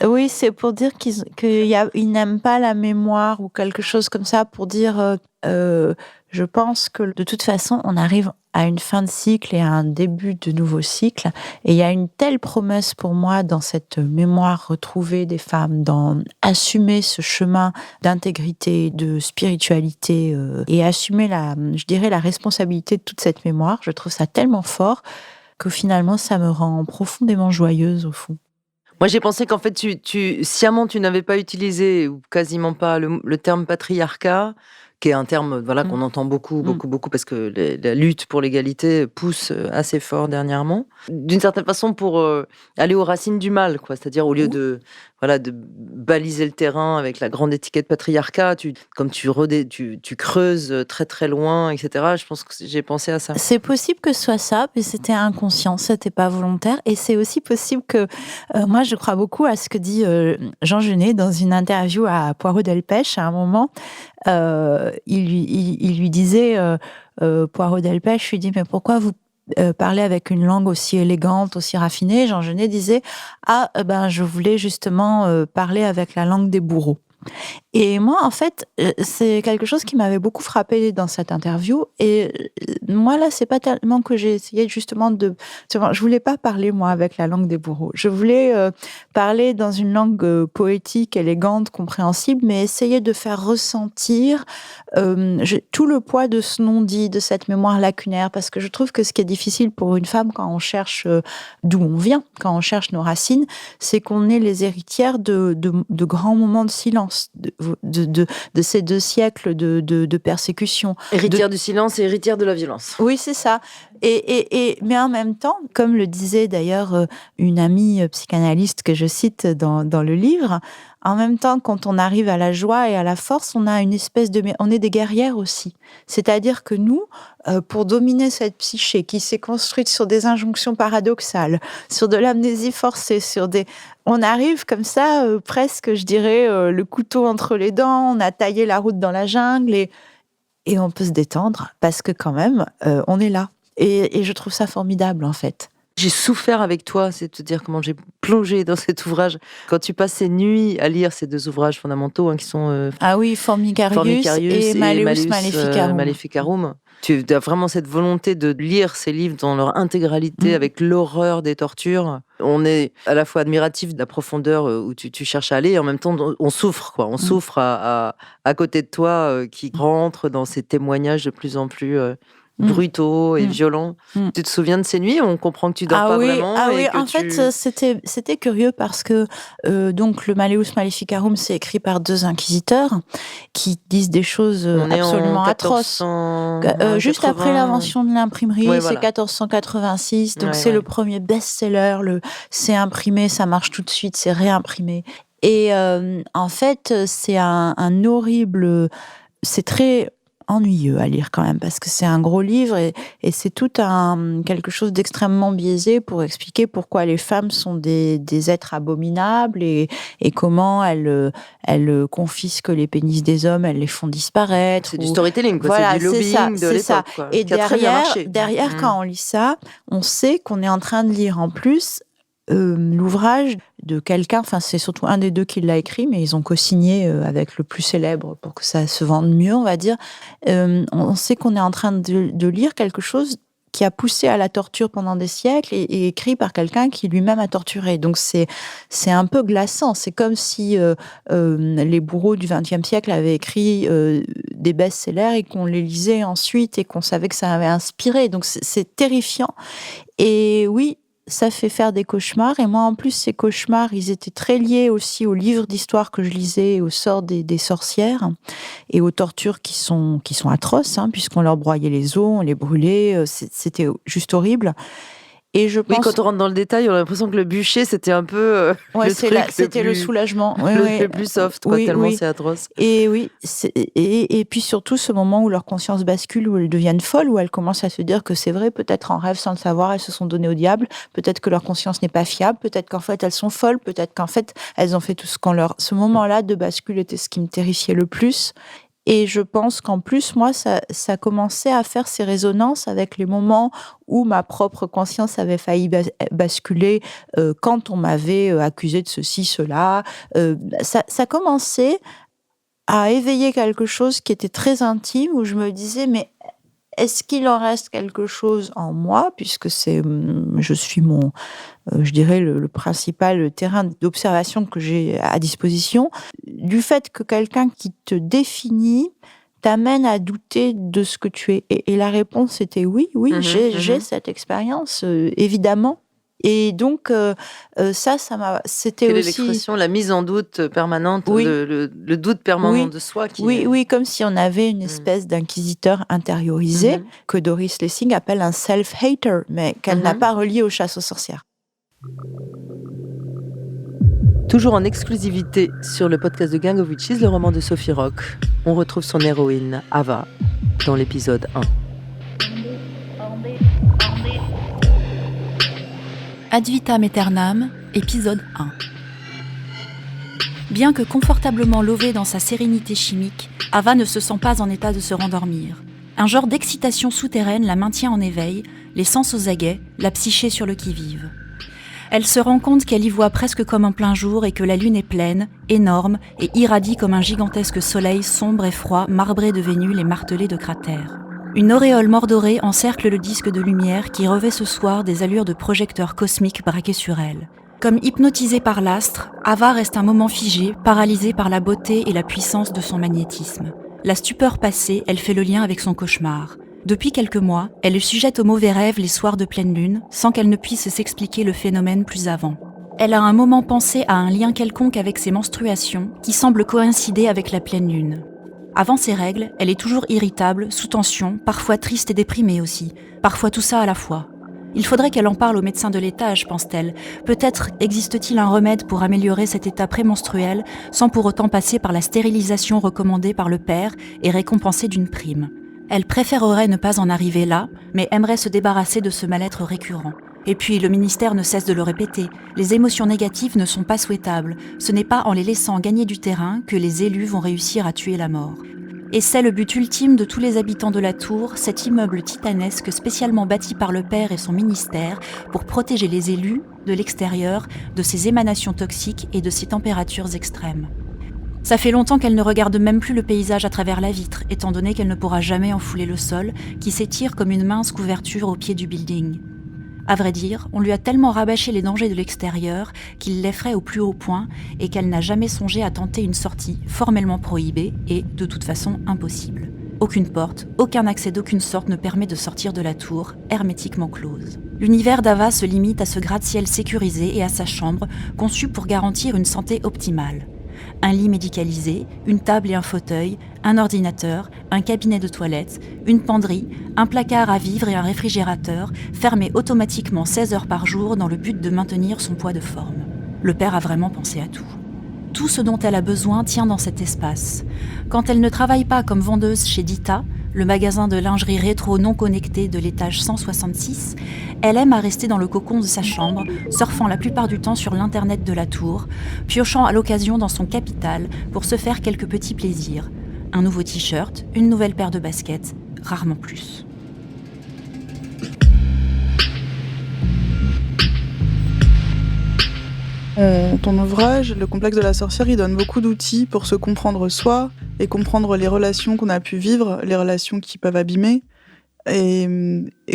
Oui, c'est pour dire qu'ils n'aiment pas la mémoire ou quelque chose comme ça, pour dire, je pense que de toute façon, on arrive à une fin de cycle et à un début de nouveau cycle. Et il y a une telle promesse pour moi dans cette mémoire retrouvée des femmes, dans assumer ce chemin d'intégrité, de spiritualité et assumer je dirais, la responsabilité de toute cette mémoire. Je trouve ça tellement fort que finalement, ça me rend profondément joyeuse au fond. Moi, j'ai pensé qu'en fait, sciemment, tu n'avais pas utilisé, ou quasiment pas, le terme patriarcat, qui est un terme qu'on entend beaucoup, parce que la lutte pour l'égalité pousse assez fort dernièrement. D'une certaine façon, pour aller aux racines du mal, quoi. C'est-à-dire, au lieu de baliser le terrain avec la grande étiquette patriarcat, comme tu creuses très très loin, etc. Je pense que j'ai pensé à ça. C'est possible que ce soit ça, mais c'était inconscient, c'était pas volontaire. Et c'est aussi possible que, moi je crois beaucoup à ce que dit Jean Genet dans une interview à Poirot-Delpech à un moment. Il lui disait, Poirot-Delpech lui dit, mais pourquoi vous parler avec une langue aussi élégante, aussi raffinée? Jean Genet disait, je voulais justement parler avec la langue des bourreaux. Et moi, en fait, c'est quelque chose qui m'avait beaucoup frappée dans cette interview. Et moi, là, c'est pas tellement que j'ai essayé justement je voulais pas parler, moi, avec la langue des bourreaux. Je voulais parler dans une langue poétique, élégante, compréhensible, mais essayer de faire ressentir tout le poids de ce non-dit, de cette mémoire lacunaire. Parce que je trouve que ce qui est difficile pour une femme quand on cherche d'où on vient, quand on cherche nos racines, c'est qu'on est les héritières de grands moments de silence. De ces 2 siècles de persécution. Héritière du silence et héritière de la violence. Oui, c'est ça. Mais en même temps, comme le disait d'ailleurs une amie psychanalyste que je cite dans le livre, en même temps, quand on arrive à la joie et à la force, on a une espèce on est des guerrières aussi. C'est-à-dire que nous, pour dominer cette psyché qui s'est construite sur des injonctions paradoxales, sur de l'amnésie forcée, on arrive comme ça, presque, je dirais, le couteau entre les dents, on a taillé la route dans la jungle et on peut se détendre parce que quand même, on est là. Et je trouve ça formidable, en fait. J'ai souffert avec toi, c'est de te dire comment j'ai plongé dans cet ouvrage. Quand tu passes ces nuits à lire ces 2 ouvrages fondamentaux qui sont Formicarius et Malleus Maleficarum. Tu as vraiment cette volonté de lire ces livres dans leur intégralité avec l'horreur des tortures. On est à la fois admiratif de la profondeur où tu cherches à aller et en même temps on souffre, quoi. On souffre à côté de toi qui rentre dans ces témoignages de plus en plus brutaux et violents. Tu te souviens de ces nuits? On comprend que tu dors pas vraiment. En fait, c'était curieux parce que donc le Malleus Maleficarum, c'est écrit par 2 inquisiteurs qui disent des choses absolument atroces. Juste après l'invention de l'imprimerie, c'est 1486, donc c'est le premier best-seller. C'est imprimé, ça marche tout de suite, c'est réimprimé. Et en fait, c'est un horrible... C'est très ennuyeux à lire quand même, parce que c'est un gros livre et c'est tout quelque chose d'extrêmement biaisé pour expliquer pourquoi les femmes sont des êtres abominables et comment elles confisquent les pénis des hommes, elles les font disparaître. C'est du storytelling, quoi. Voilà, c'est du lobbying de l'époque. Quoi, et derrière quand on lit ça, on sait qu'on est en train de lire en plus l'ouvrage de quelqu'un, enfin c'est surtout un des 2 qui l'a écrit, mais ils ont co-signé avec le plus célèbre pour que ça se vende mieux, on va dire. On sait qu'on est en train de lire quelque chose qui a poussé à la torture pendant des siècles et écrit par quelqu'un qui lui-même a torturé. Donc c'est un peu glaçant. C'est comme si les bourreaux du XXe siècle avaient écrit des best-sellers et qu'on les lisait ensuite et qu'on savait que ça avait inspiré. Donc c'est terrifiant. Et oui, ça fait faire des cauchemars. Et moi, en plus, ces cauchemars, ils étaient très liés aussi aux livres d'histoire que je lisais, au sort des sorcières et aux tortures qui sont atroces, puisqu'on leur broyait les os, on les brûlait. C'était juste horrible. Et je pense... Oui, quand on rentre dans le détail, on a l'impression que le bûcher, c'était un peu c'était le soulagement. Le plus soft, tellement c'est atroce. Et oui, et puis surtout ce moment où leur conscience bascule, où elles deviennent folles, où elles commencent à se dire que c'est vrai, peut-être en rêve sans le savoir, elles se sont données au diable, peut-être que leur conscience n'est pas fiable, peut-être qu'en fait elles sont folles, peut-être qu'en fait elles ont fait tout ce qu'on leur... Ce moment-là de bascule était ce qui me terrifiait le plus. Et je pense qu'en plus, moi, ça commençait à faire ces résonances avec les moments où ma propre conscience avait failli basculer quand on m'avait accusé de ceci, cela. Ça commençait à éveiller quelque chose qui était très intime, où je me disais, mais est-ce qu'il en reste quelque chose en moi, puisque je suis je dirais, le principal terrain d'observation que j'ai à disposition, du fait que quelqu'un qui te définit t'amène à douter de ce que tu es. Et la réponse était oui, j'ai cette expérience, évidemment. Et donc, c'était Quelle aussi... est l'expression, la mise en doute permanente, oui. le doute permanent de soi. Oui, comme si on avait une espèce d'inquisiteur intériorisé, que Doris Lessing appelle un self-hater, mais qu'elle n'a pas relié aux chasses aux sorcières. Toujours en exclusivité sur le podcast de Gang of Witches, le roman de Sophie Rock. On retrouve son héroïne, Ava, dans l'épisode 1. Ad vitam aeternam, épisode 1. Bien que confortablement lovée dans sa sérénité chimique, Ava ne se sent pas en état de se rendormir. Un genre d'excitation souterraine la maintient en éveil, les sens aux aguets, la psyché sur le qui-vive. Elle se rend compte qu'elle y voit presque comme en plein jour et que la lune est pleine, énorme et irradie comme un gigantesque soleil sombre et froid, marbré de vénules et martelé de cratères. Une auréole mordorée encercle le disque de lumière qui revêt ce soir des allures de projecteur cosmique braqué sur elle. Comme hypnotisée par l'astre, Ava reste un moment figée, paralysée par la beauté et la puissance de son magnétisme. La stupeur passée, elle fait le lien avec son cauchemar. Depuis quelques mois, elle est sujette aux mauvais rêves les soirs de pleine lune, sans qu'elle ne puisse s'expliquer le phénomène plus avant. Elle a un moment pensé à un lien quelconque avec ses menstruations, qui semble coïncider avec la pleine lune. Avant ses règles, elle est toujours irritable, sous tension, parfois triste et déprimée aussi, parfois tout ça à la fois. Il faudrait qu'elle en parle au médecin de l'étage, pense-t-elle. Peut-être existe-t-il un remède pour améliorer cet état prémenstruel, sans pour autant passer par la stérilisation recommandée par le père et récompensée d'une prime. Elle préférerait ne pas en arriver là, mais aimerait se débarrasser de ce mal-être récurrent. Et puis, le ministère ne cesse de le répéter, les émotions négatives ne sont pas souhaitables. Ce n'est pas en les laissant gagner du terrain que les élus vont réussir à tuer la mort. Et c'est le but ultime de tous les habitants de la tour, cet immeuble titanesque spécialement bâti par le père et son ministère pour protéger les élus, de l'extérieur, de ces émanations toxiques et de ces températures extrêmes. Ça fait longtemps qu'elle ne regarde même plus le paysage à travers la vitre, étant donné qu'elle ne pourra jamais enfouler le sol, qui s'étire comme une mince couverture au pied du building. À vrai dire, on lui a tellement rabâché les dangers de l'extérieur qu'il l'effraie au plus haut point et qu'elle n'a jamais songé à tenter une sortie formellement prohibée et, de toute façon, impossible. Aucune porte, aucun accès d'aucune sorte ne permet de sortir de la tour, hermétiquement close. L'univers d'Ava se limite à ce gratte-ciel sécurisé et à sa chambre, conçue pour garantir une santé optimale. Un lit médicalisé, une table et un fauteuil, un ordinateur, un cabinet de toilette, une penderie, un placard à vivres et un réfrigérateur, fermés automatiquement 16 heures par jour dans le but de maintenir son poids de forme. Le père a vraiment pensé à tout. Tout ce dont elle a besoin tient dans cet espace. Quand elle ne travaille pas comme vendeuse chez Dita, le magasin de lingerie rétro non connecté de l'étage 166, elle aime à rester dans le cocon de sa chambre, surfant la plupart du temps sur l'internet de la tour, piochant à l'occasion dans son capital pour se faire quelques petits plaisirs. Un nouveau t-shirt, une nouvelle paire de baskets, rarement plus. Ton ouvrage, Le complexe de la sorcière, il donne beaucoup d'outils pour se comprendre soi et comprendre les relations qu'on a pu vivre, les relations qui peuvent abîmer, et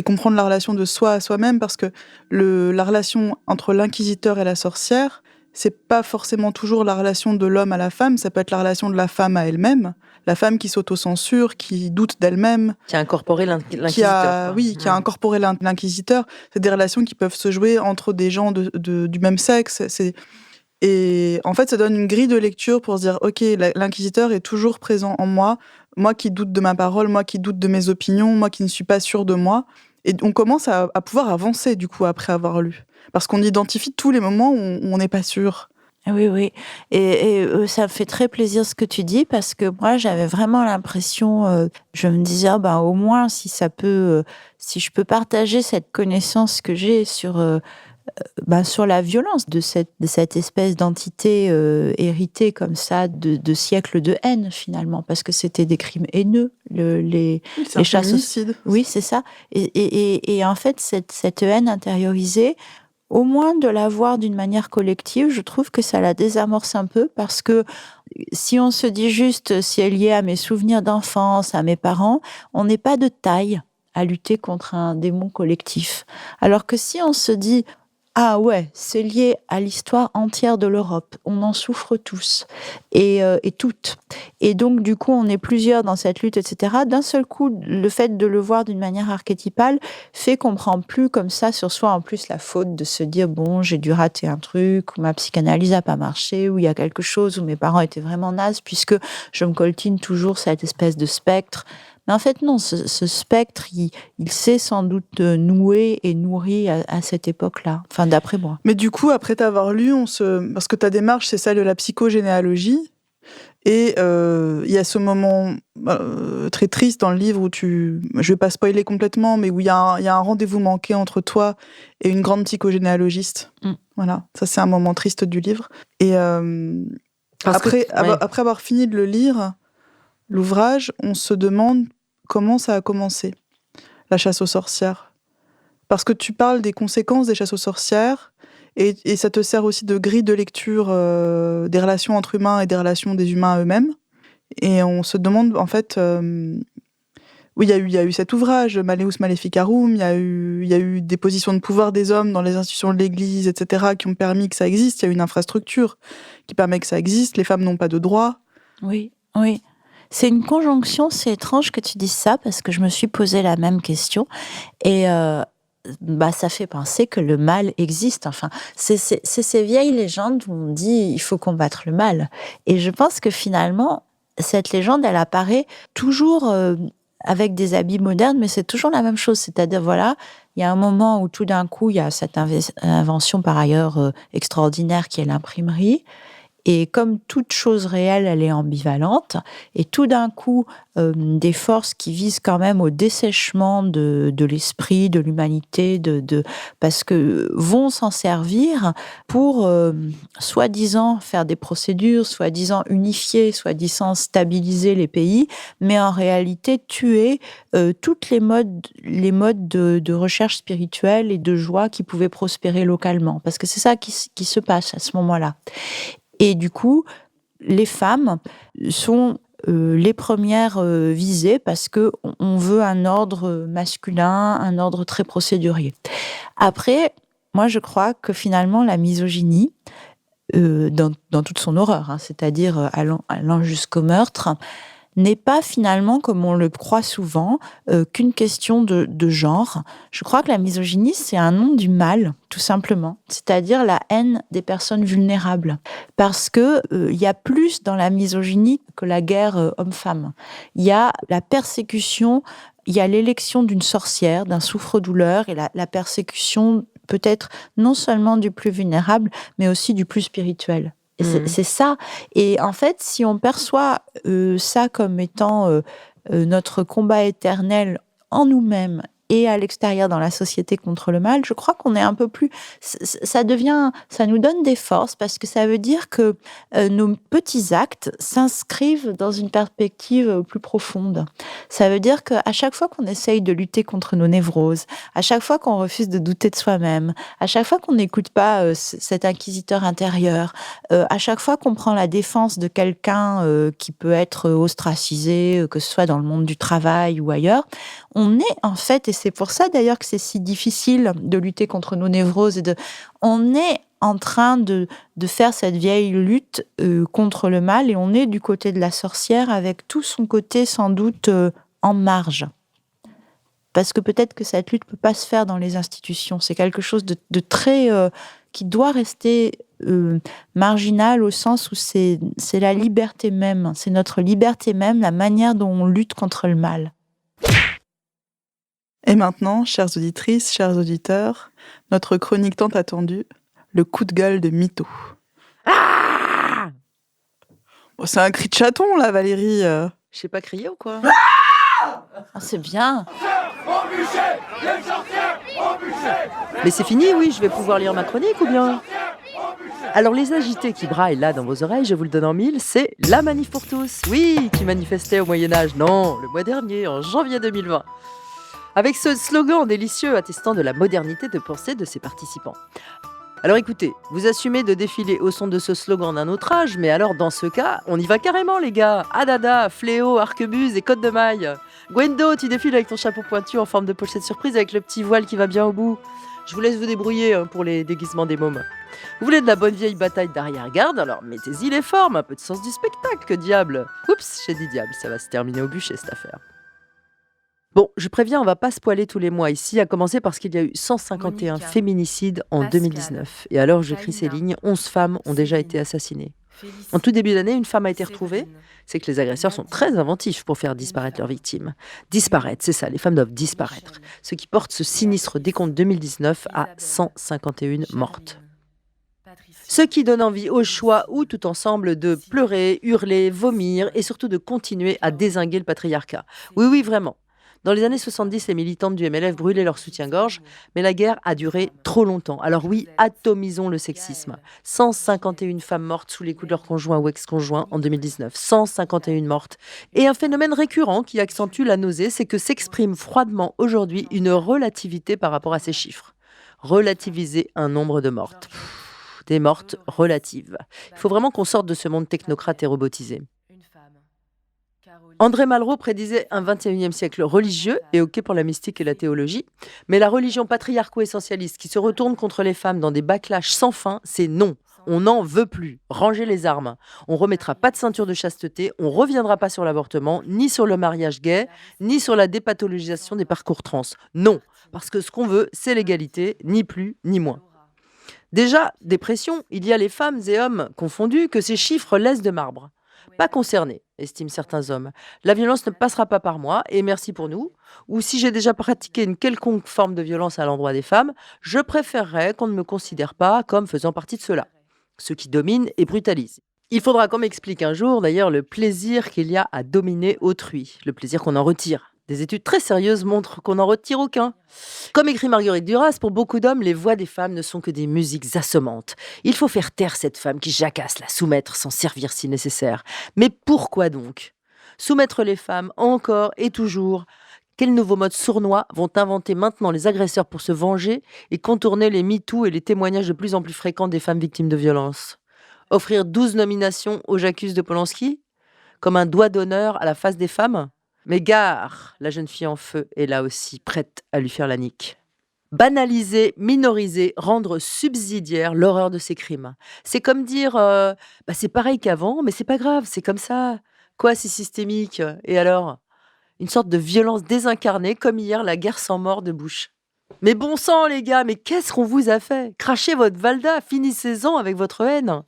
comprendre la relation de soi à soi-même, parce que la relation entre l'inquisiteur et la sorcière, c'est pas forcément toujours la relation de l'homme à la femme, ça peut être la relation de la femme à elle-même, la femme qui s'autocensure, qui doute d'elle-même. Qui a incorporé l'inquisiteur. Qui a incorporé l'inquisiteur. C'est des relations qui peuvent se jouer entre des gens du même sexe. Et en fait, ça donne une grille de lecture pour se dire, ok, l'inquisiteur est toujours présent en moi qui doute de ma parole, moi qui doute de mes opinions, moi qui ne suis pas sûre de moi. Et on commence à pouvoir avancer, du coup, après avoir lu. Parce qu'on identifie tous les moments où on n'est pas sûr. Oui. Et ça me fait très plaisir ce que tu dis, parce que moi, j'avais vraiment l'impression, je me disais, au moins, si je peux partager cette connaissance que j'ai sur la violence de cette espèce d'entité héritée comme ça de siècles de haine, finalement, parce que c'était des crimes haineux, les chasses. Oui, c'est ça. Et en fait, cette haine intériorisée, au moins de la voir d'une manière collective, je trouve que ça la désamorce un peu, parce que si on se dit juste si elle est liée à mes souvenirs d'enfance, à mes parents, on n'est pas de taille à lutter contre un démon collectif. Alors que si on se dit ah ouais, c'est lié à l'histoire entière de l'Europe. On en souffre tous et toutes. Et donc, du coup, on est plusieurs dans cette lutte, etc. D'un seul coup, le fait de le voir d'une manière archétypale fait qu'on ne prend plus comme ça sur soi, en plus, la faute de se dire, bon, j'ai dû rater un truc, ou ma psychanalyse n'a pas marché, ou il y a quelque chose où mes parents étaient vraiment nazes, puisque je me coltine toujours cette espèce de spectre. Mais en fait, non, ce spectre, il s'est sans doute noué et nourri à cette époque-là, enfin, d'après moi. Mais du coup, après t'avoir lu, parce que ta démarche, c'est celle de la psychogénéalogie, et il y a ce moment très triste dans le livre où je vais pas spoiler complètement, mais où il y a un rendez-vous manqué entre toi et une grande psychogénéalogiste. Voilà, ça c'est un moment triste du livre. Et après avoir fini de le lire, l'ouvrage, on se demande comment ça a commencé, la chasse aux sorcières. Parce que tu parles des conséquences des chasses aux sorcières, et ça te sert aussi de grille de lecture des relations entre humains et des relations des humains eux-mêmes. Et on se demande, en fait, oui, il y a eu cet ouvrage, Malleus Maleficarum, il y a eu des positions de pouvoir des hommes dans les institutions de l'Église, etc., qui ont permis que ça existe. Il y a eu une infrastructure qui permet que ça existe. Les femmes n'ont pas de droits. Oui. C'est une conjonction, c'est étrange que tu dises ça, parce que je me suis posé la même question. Et ça fait penser que le mal existe. Enfin, c'est ces vieilles légendes où on dit il faut combattre le mal. Et je pense que finalement, cette légende, elle apparaît toujours avec des habits modernes, mais c'est toujours la même chose. C'est-à-dire, voilà, il y a un moment où tout d'un coup, il y a cette invention par ailleurs extraordinaire qui est l'imprimerie. Et comme toute chose réelle, elle est ambivalente. Et tout d'un coup, des forces qui visent quand même au dessèchement de l'esprit, de l'humanité, parce que vont s'en servir pour soi-disant faire des procédures, soi-disant unifier, soi-disant stabiliser les pays, mais en réalité tuer toutes les modes de recherche spirituelle et de joie qui pouvaient prospérer localement. Parce que c'est ça qui se passe à ce moment-là. Et du coup, les femmes sont les premières visées parce que on veut un ordre masculin, un ordre très procédurier. Après, moi, je crois que finalement, la misogynie, dans toute son horreur, c'est-à-dire allant jusqu'au meurtre, n'est pas finalement, comme on le croit souvent, qu'une question de genre. Je crois que la misogynie, c'est un nom du mal, tout simplement. C'est-à-dire la haine des personnes vulnérables. Parce que y a plus dans la misogynie que la guerre homme-femme. Il y a la persécution, il y a l'élection d'une sorcière, d'un souffre-douleur, et la persécution peut-être non seulement du plus vulnérable, mais aussi du plus spirituel. Et c'est ça. Et en fait, si on perçoit ça comme étant notre combat éternel en nous-mêmes et à l'extérieur dans la société contre le mal, je crois qu'on est un peu plus... ça nous donne des forces, parce que ça veut dire que nos petits actes s'inscrivent dans une perspective plus profonde. Ça veut dire qu'à chaque fois qu'on essaye de lutter contre nos névroses, à chaque fois qu'on refuse de douter de soi-même, à chaque fois qu'on n'écoute pas cet inquisiteur intérieur, à chaque fois qu'on prend la défense de quelqu'un qui peut être ostracisé, que ce soit dans le monde du travail ou ailleurs, on est en fait, et c'est pour ça d'ailleurs que c'est si difficile de lutter contre nos névroses, on est en train de faire cette vieille lutte contre le mal, et on est du côté de la sorcière avec tout son côté sans doute en marge. Parce que peut-être que cette lutte ne peut pas se faire dans les institutions. C'est quelque chose de très... qui doit rester marginal au sens où c'est la liberté même. C'est notre liberté même, la manière dont on lutte contre le mal. Et maintenant, chères auditrices, chers auditeurs, notre chronique tant attendue, le coup de gueule de Mytho. Ah Oh, c'est un cri de chaton, là, Valérie. Je sais pas crier ou quoi? Ah, c'est bien. Mais c'est fini, oui, je vais pouvoir lire ma chronique ou bien? Alors les agités qui braillent là dans vos oreilles, je vous le donne en mille, c'est la Manif pour tous, oui, qui manifestait au Moyen-Âge, non, le mois dernier, en janvier 2020. Avec ce slogan délicieux attestant de la modernité de pensée de ses participants. Alors écoutez, vous assumez de défiler au son de ce slogan d'un autre âge, mais alors dans ce cas, on y va carrément les gars. Adada, Fléau, Arquebuse et Côte de Maille. Gwendo, tu défiles avec ton chapeau pointu en forme de pochette surprise avec le petit voile qui va bien au bout. Je vous laisse vous débrouiller pour les déguisements des mômes. Vous voulez de la bonne vieille bataille d'arrière-garde, alors mettez-y les formes, un peu de sens du spectacle, que diable. Oups, j'ai dit diable, ça va se terminer au bûcher cette affaire. Bon, je préviens, on va pas se poiler tous les mois ici, à commencer parce qu'il y a eu 151 Monica, féminicides en Pascal, 2019. Et alors, j'écris ces Taïna, lignes, 11 femmes ont déjà été Céline, assassinées. Félicité, En tout début d'année, une femme a été retrouvée. Séverine, C'est que les agresseurs sont très inventifs pour faire disparaître leurs victimes. Disparaître, c'est ça, les femmes doivent disparaître. Michel, Ce qui porte ce sinistre décompte 2019 à Isabelle, 151 mortes. Charline, Patricia, Ce qui donne envie au choix ou tout ensemble de pleurer, hurler, vomir et surtout de continuer à dézinguer le patriarcat. Oui, oui, vraiment. Dans les années 70, les militantes du MLF brûlaient leur soutien-gorge, mais la guerre a duré trop longtemps. Alors oui, atomisons le sexisme. 151 femmes mortes sous les coups de leur conjoint ou ex-conjoint en 2019. 151 mortes. Et un phénomène récurrent qui accentue la nausée, c'est que s'exprime froidement aujourd'hui une relativité par rapport à ces chiffres. Relativiser un nombre de mortes. Des mortes relatives. Il faut vraiment qu'on sorte de ce monde technocrate et robotisé. André Malraux prédisait un 21e siècle religieux et ok pour la mystique et la théologie, mais la religion patriarco-essentialiste qui se retourne contre les femmes dans des backlash sans fin, c'est non. On n'en veut plus. Rangez les armes. On remettra pas de ceinture de chasteté, on reviendra pas sur l'avortement, ni sur le mariage gay, ni sur la dépathologisation des parcours trans. Non, parce que ce qu'on veut, c'est l'égalité, ni plus, ni moins. Déjà, des pressions, il y a les femmes et hommes confondus que ces chiffres laissent de marbre. Pas concernés, estiment certains hommes. La violence ne passera pas par moi, et merci pour nous. Ou si j'ai déjà pratiqué une quelconque forme de violence à l'endroit des femmes, je préférerais qu'on ne me considère pas comme faisant partie de ceux-là. Ceux qui dominent et brutalisent. Il faudra qu'on m'explique un jour, d'ailleurs, le plaisir qu'il y a à dominer autrui, le plaisir qu'on en retire. Des études très sérieuses montrent qu'on n'en retire aucun. Comme écrit Marguerite Duras, pour beaucoup d'hommes, les voix des femmes ne sont que des musiques assommantes. Il faut faire taire cette femme qui jacasse, la soumettre, s'en servir si nécessaire. Mais pourquoi donc? Soumettre les femmes encore et toujours? Quels nouveaux modes sournois vont inventer maintenant les agresseurs pour se venger et contourner les MeToo et les témoignages de plus en plus fréquents des femmes victimes de violences? Offrir 12 nominations aux J'accuse de Polanski? Comme un doigt d'honneur à la face des femmes? Mais gare, la jeune fille en feu est là aussi prête à lui faire la nique. Banaliser, minoriser, rendre subsidiaire l'horreur de ces crimes. C'est comme dire, c'est pareil qu'avant, mais c'est pas grave, c'est comme ça. Quoi, c'est systémique? Et alors? Une sorte de violence désincarnée, comme hier la guerre sans mort de Bush. Mais bon sang les gars, mais qu'est-ce qu'on vous a fait? Crachez votre Valda, finissez-en avec votre haine.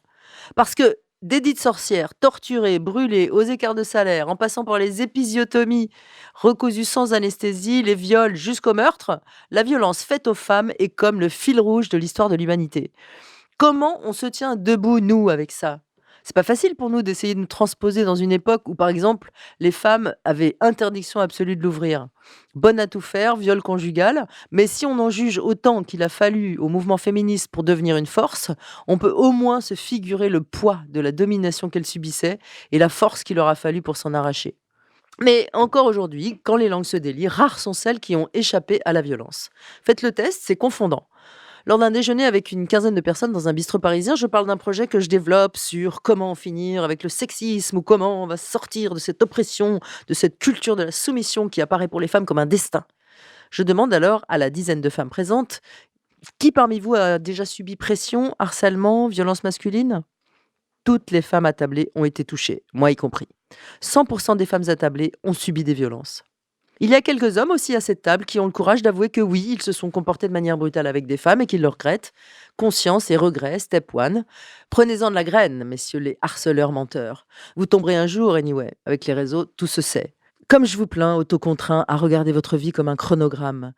Parce que dédites sorcières, torturées, brûlées, aux écarts de salaire, en passant par les épisiotomies, recousues sans anesthésie, les viols jusqu'au meurtre, la violence faite aux femmes est comme le fil rouge de l'histoire de l'humanité. Comment on se tient debout, nous, avec ça? C'est pas facile pour nous d'essayer de nous transposer dans une époque où, par exemple, les femmes avaient interdiction absolue de l'ouvrir. Bonne à tout faire, viol conjugal, mais si on en juge autant qu'il a fallu au mouvement féministe pour devenir une force, on peut au moins se figurer le poids de la domination qu'elle subissait et la force qu'il aura fallu pour s'en arracher. Mais encore aujourd'hui, quand les langues se délient, rares sont celles qui ont échappé à la violence. Faites le test, c'est confondant. Lors d'un déjeuner avec une quinzaine de personnes dans un bistrot parisien, je parle d'un projet que je développe sur comment en finir avec le sexisme ou comment on va sortir de cette oppression, de cette culture de la soumission qui apparaît pour les femmes comme un destin. Je demande alors à la dizaine de femmes présentes Qui parmi vous a déjà subi pression, harcèlement, violence masculine ? Toutes les femmes attablées ont été touchées, moi y compris. 100% des femmes attablées ont subi des violences. Il y a quelques hommes aussi à cette table qui ont le courage d'avouer que oui, ils se sont comportés de manière brutale avec des femmes et qu'ils le regrettent. Conscience et regret, step one. Prenez-en de la graine, messieurs les harceleurs menteurs. Vous tomberez un jour, anyway. Avec les réseaux, tout se sait. Comme je vous plains, autocontraint, à regarder votre vie comme un chronogramme.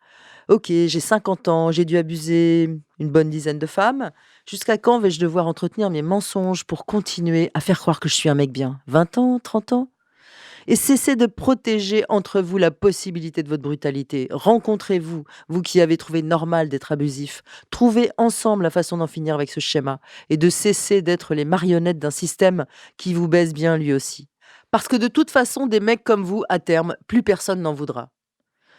Ok, j'ai 50 ans, j'ai dû abuser une bonne dizaine de femmes. Jusqu'à quand vais-je devoir entretenir mes mensonges pour continuer à faire croire que je suis un mec bien ? 20 ans, 30 ans ? Et cessez de protéger entre vous la possibilité de votre brutalité. Rencontrez-vous, vous qui avez trouvé normal d'être abusif. Trouvez ensemble la façon d'en finir avec ce schéma et de cesser d'être les marionnettes d'un système qui vous baise bien lui aussi. Parce que de toute façon, des mecs comme vous, à terme, plus personne n'en voudra.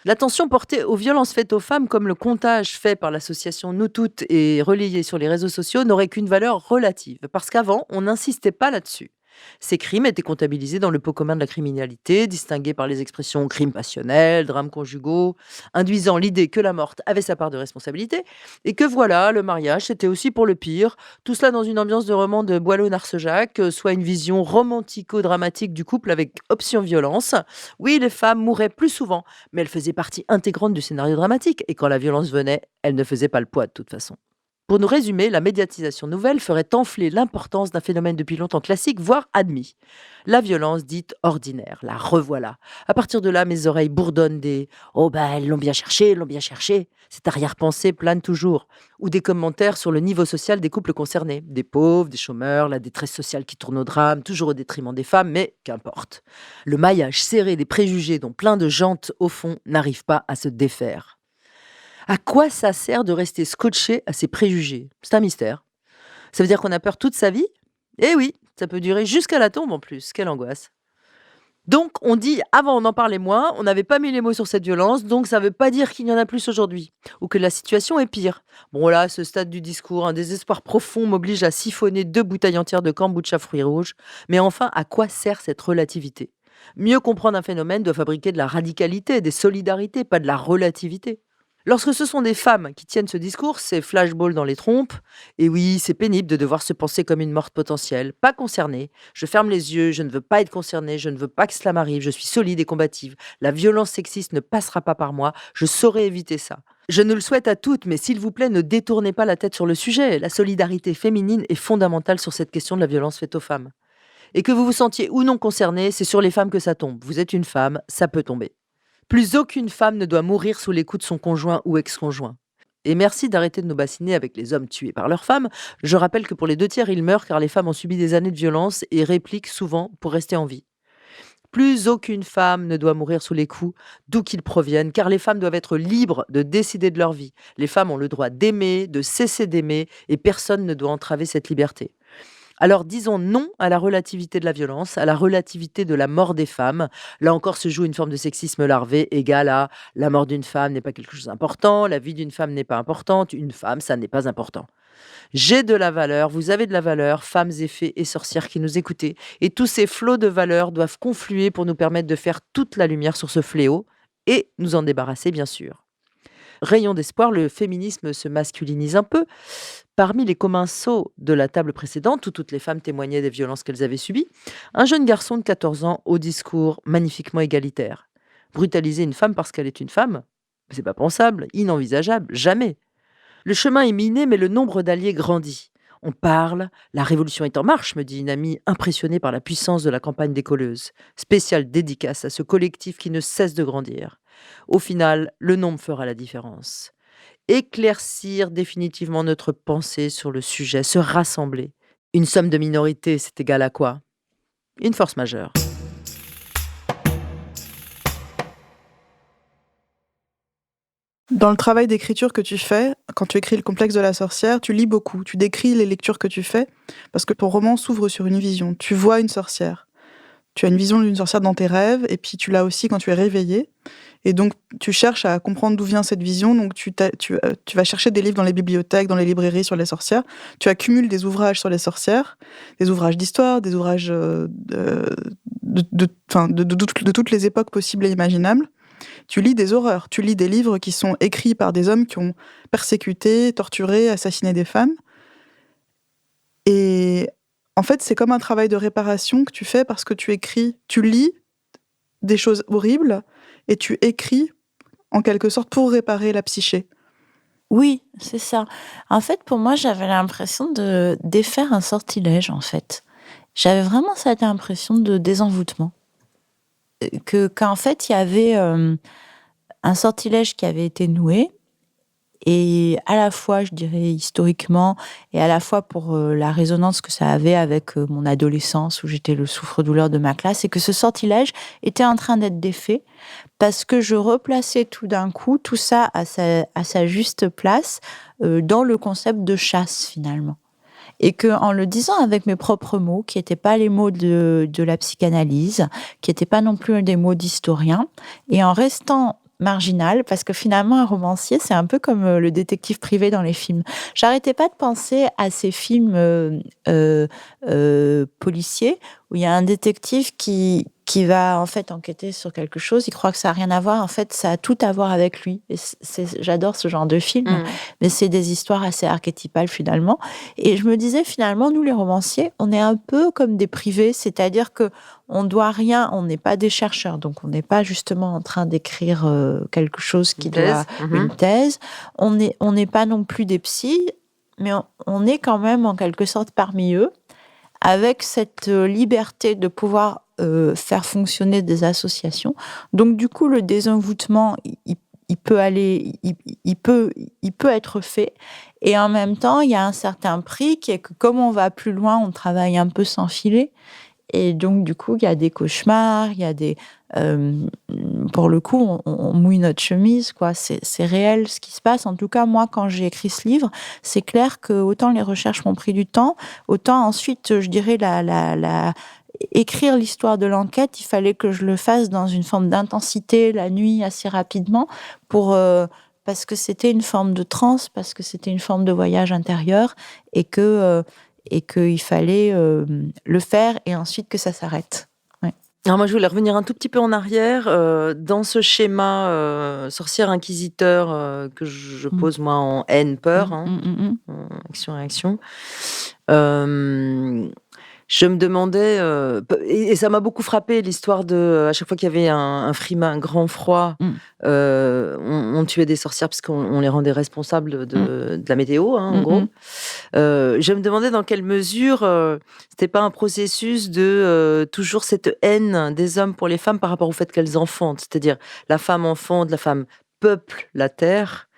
L'attention portée aux violences faites aux femmes, comme le comptage fait par l'association Nous Toutes et relayé sur les réseaux sociaux, n'aurait qu'une valeur relative. Parce qu'avant, on n'insistait pas là-dessus. Ces crimes étaient comptabilisés dans le pot commun de la criminalité, distingués par les expressions crimes passionnels, drames conjugaux, induisant l'idée que la morte avait sa part de responsabilité, et que voilà, le mariage, c'était aussi pour le pire. Tout cela dans une ambiance de roman de Boileau-Narcejac, soit une vision romantico-dramatique du couple avec option violence. Oui, les femmes mouraient plus souvent, mais elles faisaient partie intégrante du scénario dramatique, et quand la violence venait, elles ne faisaient pas le poids de toute façon. Pour nous résumer, la médiatisation nouvelle ferait enfler l'importance d'un phénomène depuis longtemps classique, voire admis. La violence dite ordinaire, la revoilà. À partir de là, mes oreilles bourdonnent des « Oh ben, elles l'ont bien cherché ». Cette arrière-pensée plane toujours. Ou des commentaires sur le niveau social des couples concernés. Des pauvres, des chômeurs, la détresse sociale qui tourne au drame, toujours au détriment des femmes, mais qu'importe. Le maillage serré des préjugés dont plein de jantes, au fond, n'arrive pas à se défaire. À quoi ça sert de rester scotché à ces préjugés ? C'est un mystère. Ça veut dire qu'on a peur toute sa vie ? Eh oui, ça peut durer jusqu'à la tombe en plus. Quelle angoisse. Donc, on dit, avant on en parlait moins, on n'avait pas mis les mots sur cette violence, donc ça ne veut pas dire qu'il y en a plus aujourd'hui, ou que la situation est pire. Bon là, à ce stade du discours, un désespoir profond m'oblige à siphonner 2 bouteilles entières de kombucha fruits rouges. Mais enfin, à quoi sert cette relativité ? Mieux comprendre un phénomène doit fabriquer de la radicalité, des solidarités, pas de la relativité. Lorsque ce sont des femmes qui tiennent ce discours, c'est flashball dans les trompes. Et oui, c'est pénible de devoir se penser comme une morte potentielle, pas concernée. Je ferme les yeux, je ne veux pas être concernée, je ne veux pas que cela m'arrive, je suis solide et combative. La violence sexiste ne passera pas par moi, je saurai éviter ça. Je ne le souhaite à toutes, mais s'il vous plaît, ne détournez pas la tête sur le sujet. La solidarité féminine est fondamentale sur cette question de la violence faite aux femmes. Et que vous vous sentiez ou non concerné, c'est sur les femmes que ça tombe. Vous êtes une femme, ça peut tomber. Plus aucune femme ne doit mourir sous les coups de son conjoint ou ex-conjoint. Et merci d'arrêter de nous bassiner avec les hommes tués par leurs femmes. Je rappelle que pour les 2/3, ils meurent car les femmes ont subi des années de violence et répliquent souvent pour rester en vie. Plus aucune femme ne doit mourir sous les coups, d'où qu'ils proviennent, car les femmes doivent être libres de décider de leur vie. Les femmes ont le droit d'aimer, de cesser d'aimer, et personne ne doit entraver cette liberté. Alors disons non à la relativité de la violence, à la relativité de la mort des femmes. Là encore se joue une forme de sexisme larvé égal à la mort d'une femme n'est pas quelque chose d'important, la vie d'une femme n'est pas importante, une femme, ça n'est pas important. J'ai de la valeur, vous avez de la valeur, femmes et fées et sorcières qui nous écoutez. Et tous ces flots de valeurs doivent confluer pour nous permettre de faire toute la lumière sur ce fléau et nous en débarrasser bien sûr. Rayon d'espoir, le féminisme se masculinise un peu. Parmi les commensaux de la table précédente, où toutes les femmes témoignaient des violences qu'elles avaient subies, un jeune garçon de 14 ans au discours magnifiquement égalitaire. Brutaliser une femme parce qu'elle est une femme, c'est pas pensable, inenvisageable, jamais. Le chemin est miné, mais le nombre d'alliés grandit. On parle, la révolution est en marche, me dit une amie impressionnée par la puissance de la campagne des colleuses. Spéciale dédicace à ce collectif qui ne cesse de grandir. Au final, le nombre fera la différence. Éclaircir définitivement notre pensée sur le sujet, se rassembler. Une somme de minorités, c'est égal à quoi ? Une force majeure. Dans le travail d'écriture que tu fais, quand tu écris Le complexe de la sorcière, tu lis beaucoup, tu décris les lectures que tu fais, parce que ton roman s'ouvre sur une vision. Tu vois une sorcière. Tu as une vision d'une sorcière dans tes rêves, et puis tu l'as aussi quand tu es réveillé. Et donc, tu cherches à comprendre d'où vient cette vision. Donc, tu vas chercher des livres dans les bibliothèques, dans les librairies sur les sorcières. Tu accumules des ouvrages sur les sorcières, des ouvrages d'histoire, des ouvrages de toutes les époques possibles et imaginables. tu lis des horreurs, tu lis des livres qui sont écrits par des hommes qui ont persécuté, torturé, assassiné des femmes. Et en fait, c'est comme un travail de réparation que tu fais parce que tu lis des choses horribles et tu écris en quelque sorte pour réparer la psyché. Oui, c'est ça. En fait, pour moi, j'avais l'impression de défaire un sortilège, en fait. J'avais vraiment cette impression de désenvoûtement. Qu'en fait, il y avait un sortilège qui avait été noué, et à la fois, je dirais, historiquement, et à la fois pour la résonance que ça avait avec mon adolescence, où j'étais le souffre-douleur de ma classe, et que ce sortilège était en train d'être défait, parce que je replaçais tout d'un coup tout ça à sa juste place dans le concept de chasse, finalement. Et qu'en le disant avec mes propres mots, qui n'étaient pas les mots de la psychanalyse, qui n'étaient pas non plus des mots d'historien, et en restant marginal, parce que finalement un romancier c'est un peu comme le détective privé dans les films. J'arrêtais pas de penser à ces films policiers où il y a un détective qui va en fait enquêter sur quelque chose, il croit que ça n'a rien à voir, en fait ça a tout à voir avec lui. Et j'adore ce genre de film, mais c'est des histoires assez archétypales finalement. Et je me disais finalement, nous les romanciers, on est un peu comme des privés, c'est-à-dire que on doit rien, on n'est pas des chercheurs, donc on n'est pas justement en train d'écrire quelque chose qui doit une thèse. On n'est pas non plus des psys, mais on est quand même en quelque sorte parmi eux, avec cette liberté de pouvoir faire fonctionner des associations. Donc du coup, le désenvoûtement, il peut être fait. Et en même temps, il y a un certain prix qui est que comme on va plus loin, on travaille un peu sans filet. Et donc, du coup, il y a des cauchemars, il y a des... pour le coup, on mouille notre chemise, quoi. C'est réel ce qui se passe. En tout cas, moi, quand j'ai écrit ce livre, c'est clair que autant les recherches m'ont pris du temps, autant ensuite, je dirais, écrire l'histoire de l'enquête, il fallait que je le fasse dans une forme d'intensité, la nuit, assez rapidement, parce que c'était une forme de transe, parce que c'était une forme de voyage intérieur, et qu'il fallait le faire et ensuite que ça s'arrête. Ouais. Alors moi, je voulais revenir un tout petit peu en arrière. Dans ce schéma sorcière-inquisiteur que je pose moi en haine, peur, action-réaction, je me demandais, et ça m'a beaucoup frappé l'histoire de, à chaque fois qu'il y avait un frima, un grand froid, on tuait des sorcières parce qu'on les rendait responsables de la météo, en gros. Je me demandais dans quelle mesure c'était pas un processus de toujours cette haine des hommes pour les femmes par rapport au fait qu'elles enfantent, c'est-à-dire la femme enfante, la femme peuple la terre,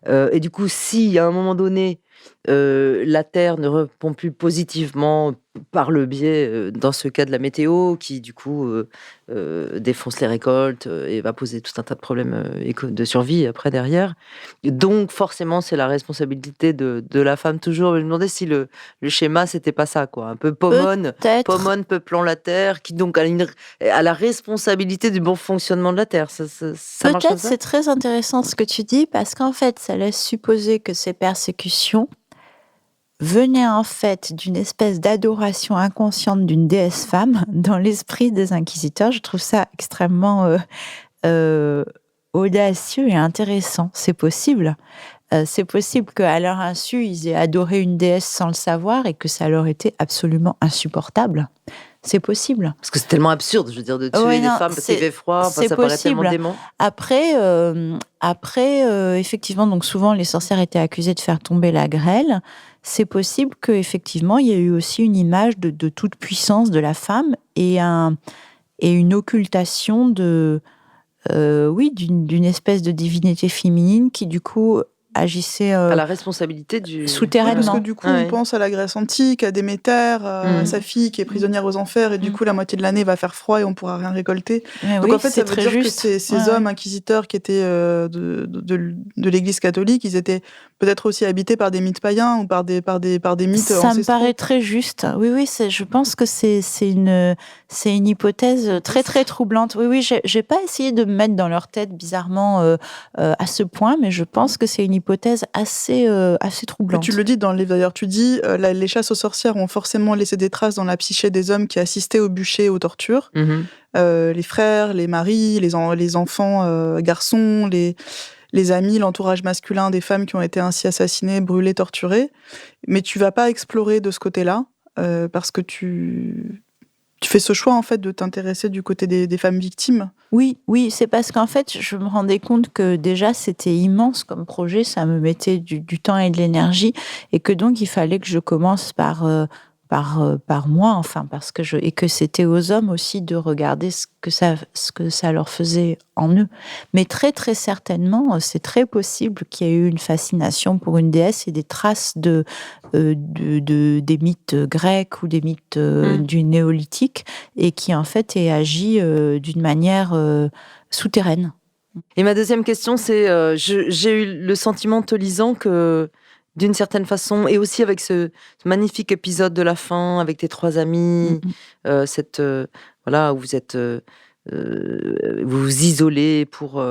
et du coup, si à un moment donné la Terre ne répond plus positivement par le biais, dans ce cas de la météo, qui du coup défonce les récoltes et va poser tout un tas de problèmes de survie après derrière. Donc forcément, c'est la responsabilité de la femme toujours. Je me demandais si le schéma, c'était pas ça, quoi. Un peu Pomone peuplant la Terre, qui donc a la responsabilité du bon fonctionnement de la Terre. Ça marche comme Peut-être, ça ? c'est très intéressant ce que tu dis, parce qu'en fait, ça laisse supposer que ces persécutions venaient en fait d'une espèce d'adoration inconsciente d'une déesse femme dans l'esprit des inquisiteurs. Je trouve ça extrêmement audacieux et intéressant. C'est possible. C'est possible qu'à leur insu, ils aient adoré une déesse sans le savoir et que ça leur était absolument insupportable. C'est possible. Parce que c'est tellement absurde, je veux dire, de tuer des femmes parce qu'il fait froid, ça paraît tellement dément. Après, effectivement, donc souvent les sorcières étaient accusées de faire tomber la grêle. C'est possible qu'effectivement, il y a eu aussi une image de toute puissance de la femme et une occultation d'une espèce de divinité féminine qui, du coup, agissait à la responsabilité souterrainement. Parce que du coup, on pense à la Grèce antique, à Déméter, à sa fille qui est prisonnière aux enfers, et du coup, la moitié de l'année va faire froid et on pourra rien récolter. Donc en fait, ça veut dire que ces hommes inquisiteurs qui étaient de l'Église catholique, ils étaient peut-être aussi habité par des mythes païens ou par des mythes Ça ancestraux. me paraît très juste. Oui, je pense que c'est une hypothèse très, très troublante. Oui, j'ai pas essayé de me mettre dans leur tête bizarrement à ce point, mais je pense que c'est une hypothèse assez troublante. Tu le dis dans le livre d'ailleurs, tu dis les chasses aux sorcières ont forcément laissé des traces dans la psyché des hommes qui assistaient aux bûchers et aux tortures. Les frères, les maris, les enfants garçons, les amis, l'entourage masculin des femmes qui ont été ainsi assassinées, brûlées, torturées. Mais tu vas pas explorer de ce côté-là, parce que tu fais ce choix, en fait, de t'intéresser du côté des femmes victimes. Oui, c'est parce qu'en fait, je me rendais compte que déjà, c'était immense comme projet, ça me mettait du temps et de l'énergie, et que donc, il fallait que je commence par moi, enfin, et que c'était aux hommes aussi de regarder ce que ça leur faisait en eux. Mais très, très certainement, c'est très possible qu'il y ait eu une fascination pour une déesse et des traces des mythes grecs ou des mythes du néolithique, et qui, en fait, aient agi d'une manière souterraine. Et ma deuxième question, c'est, j'ai eu le sentiment, te lisant, que d'une certaine façon, et aussi avec ce magnifique épisode de la fin, avec tes 3 amis, voilà, où vous êtes, vous vous isolez pour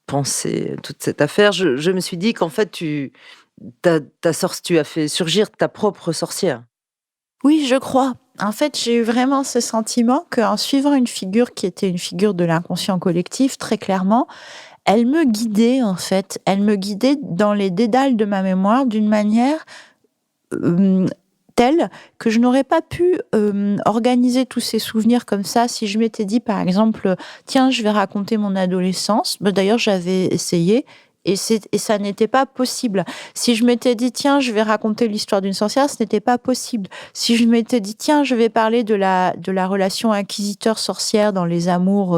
penser toute cette affaire. Je me suis dit qu'en fait, tu as fait surgir ta propre sorcière. Oui, je crois. En fait, j'ai eu vraiment ce sentiment qu'en suivant une figure qui était une figure de l'inconscient collectif, très clairement, elle me guidait, en fait. Elle me guidait dans les dédales de ma mémoire d'une manière telle que je n'aurais pas pu organiser tous ces souvenirs comme ça si je m'étais dit, par exemple, tiens, je vais raconter mon adolescence. D'ailleurs, j'avais essayé. Et ça n'était pas possible. Si je m'étais dit, tiens, je vais raconter l'histoire d'une sorcière, ce n'était pas possible. Si je m'étais dit, tiens, je vais parler de la relation inquisiteur-sorcière dans les amours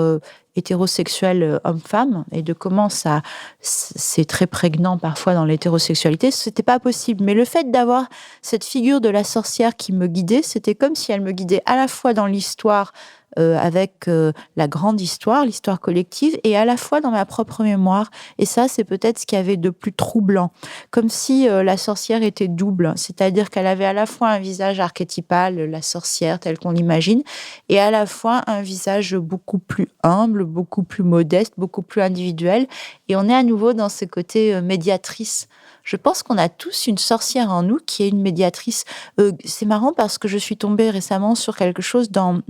hétérosexuels homme-femme, et de comment ça, c'est très prégnant parfois dans l'hétérosexualité, c'était pas possible. Mais le fait d'avoir cette figure de la sorcière qui me guidait, c'était comme si elle me guidait à la fois dans l'histoire, avec la grande histoire, l'histoire collective, et à la fois dans ma propre mémoire. Et ça, c'est peut-être ce qu'il y avait de plus troublant. Comme si la sorcière était double, c'est-à-dire qu'elle avait à la fois un visage archétypal, la sorcière telle qu'on l'imagine, et à la fois un visage beaucoup plus humble, beaucoup plus modeste, beaucoup plus individuel. Et on est à nouveau dans ce côté médiatrice. Je pense qu'on a tous une sorcière en nous qui est une médiatrice. C'est marrant parce que je suis tombée récemment sur quelque chose dans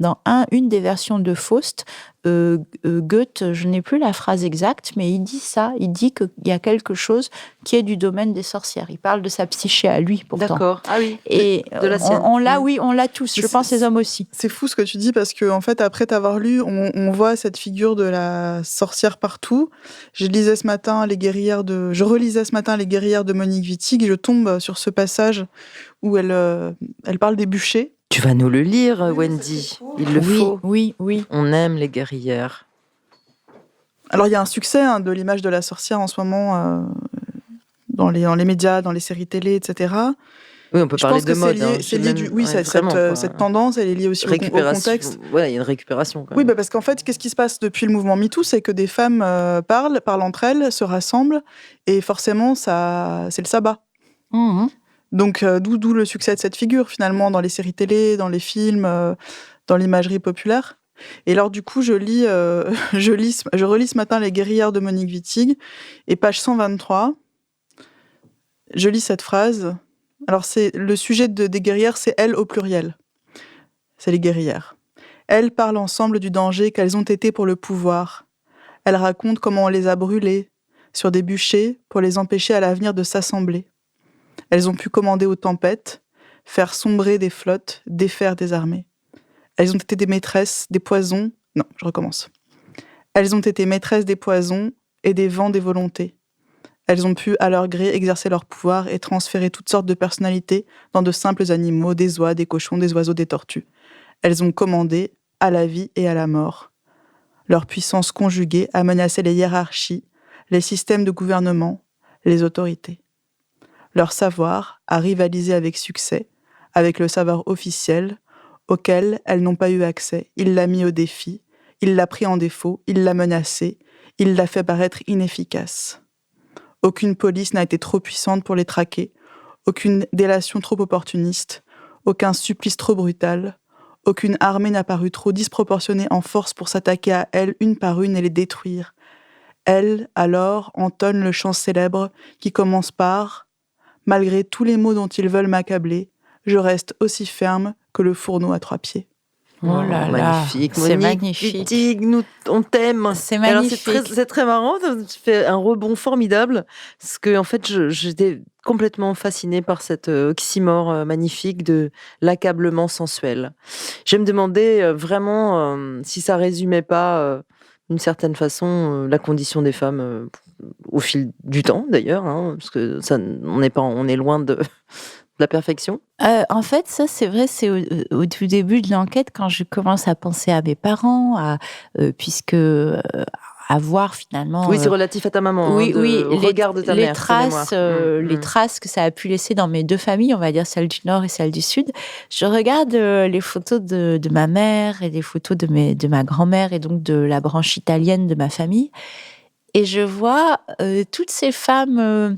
une des versions de Faust. Goethe, je n'ai plus la phrase exacte, mais il dit ça. Il dit qu'il y a quelque chose qui est du domaine des sorcières. Il parle de sa psyché à lui, pourtant. D'accord. Ah oui. Et de la sienne. on l'a tous. Je pense les hommes aussi. C'est fou ce que tu dis, parce que en fait, après t'avoir lu, on voit cette figure de la sorcière partout. Je relisais ce matin les guerrières de Monique Wittig, et je tombe sur ce passage où elle parle des bûchers. Tu vas nous le lire, Wendy. Il le faut. Oui. On aime les guerrières. Alors, il y a un succès de l'image de la sorcière en ce moment dans les médias, dans les séries télé, etc. Oui, on peut parler de mode. Cette tendance, elle est liée aussi au contexte. Ouais, il y a une récupération. Quand même. Oui, parce qu'en fait, qu'est-ce qui se passe depuis le mouvement MeToo, c'est que des femmes parlent entre elles, se rassemblent, et forcément, c'est le sabbat. Mmh. Donc, d'où le succès de cette figure, finalement, dans les séries télé, dans les films, dans l'imagerie populaire. Et alors, du coup, je relis ce matin Les guerrières de Monique Wittig, et page 123, je lis cette phrase. Alors, le sujet des guerrières, c'est elles au pluriel. C'est les guerrières. Elles parlent ensemble du danger qu'elles ont été pour le pouvoir. Elles racontent comment on les a brûlées sur des bûchers pour les empêcher à l'avenir de s'assembler. Elles ont pu commander aux tempêtes, faire sombrer des flottes, défaire des armées. Elles ont été des maîtresses des poisons. Non, je recommence. Elles ont été maîtresses des poisons et des vents des volontés. Elles ont pu, à leur gré, exercer leur pouvoir et transférer toutes sortes de personnalités dans de simples animaux, des oies, des cochons, des oiseaux, des tortues. Elles ont commandé à la vie et à la mort. Leur puissance conjuguée a menacé les hiérarchies, les systèmes de gouvernement, les autorités. Leur savoir a rivalisé avec succès, avec le savoir officiel, auquel elles n'ont pas eu accès. Il l'a mis au défi, il l'a pris en défaut, il l'a menacé, il l'a fait paraître inefficace. Aucune police n'a été trop puissante pour les traquer, aucune délation trop opportuniste, aucun supplice trop brutal, aucune armée n'a paru trop disproportionnée en force pour s'attaquer à elles une par une et les détruire. Elle, alors, entonne le chant célèbre qui commence par « Malgré tous les maux dont ils veulent m'accabler, je reste aussi ferme que le fourneau à 3 pieds. » Oh là là, magnifique. c'est Monique magnifique. Wittig, on t'aime. C'est Alors, magnifique. c'est très marrant, tu fais un rebond formidable, parce que en fait, j'étais complètement fascinée par cet oxymore magnifique de l'accablement sensuel. Je me demandais vraiment si ça résumait pas, d'une certaine façon, la condition des femmes au fil du temps, d'ailleurs, hein, parce que on est loin de la perfection. En fait, ça, c'est vrai, c'est au tout début de l'enquête, quand je commence à penser à mes parents, puisque à voir finalement... Oui, c'est relatif à ta maman, oui, au regard de ta mère. Les traces que ça a pu laisser dans mes 2 familles, on va dire celle du Nord et celle du Sud. Je regarde les photos de ma mère et des photos de ma grand-mère et donc de la branche italienne de ma famille. Et je vois toutes ces femmes...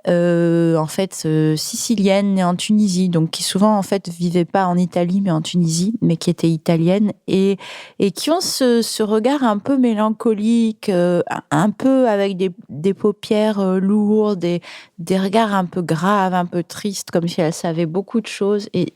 en fait siciliennes nées en Tunisie, donc qui souvent en fait vivaient pas en Italie mais en Tunisie, mais qui étaient italiennes et qui ont ce regard un peu mélancolique, un peu avec des paupières lourdes, des regards un peu graves, un peu tristes, comme si elles savaient beaucoup de choses, et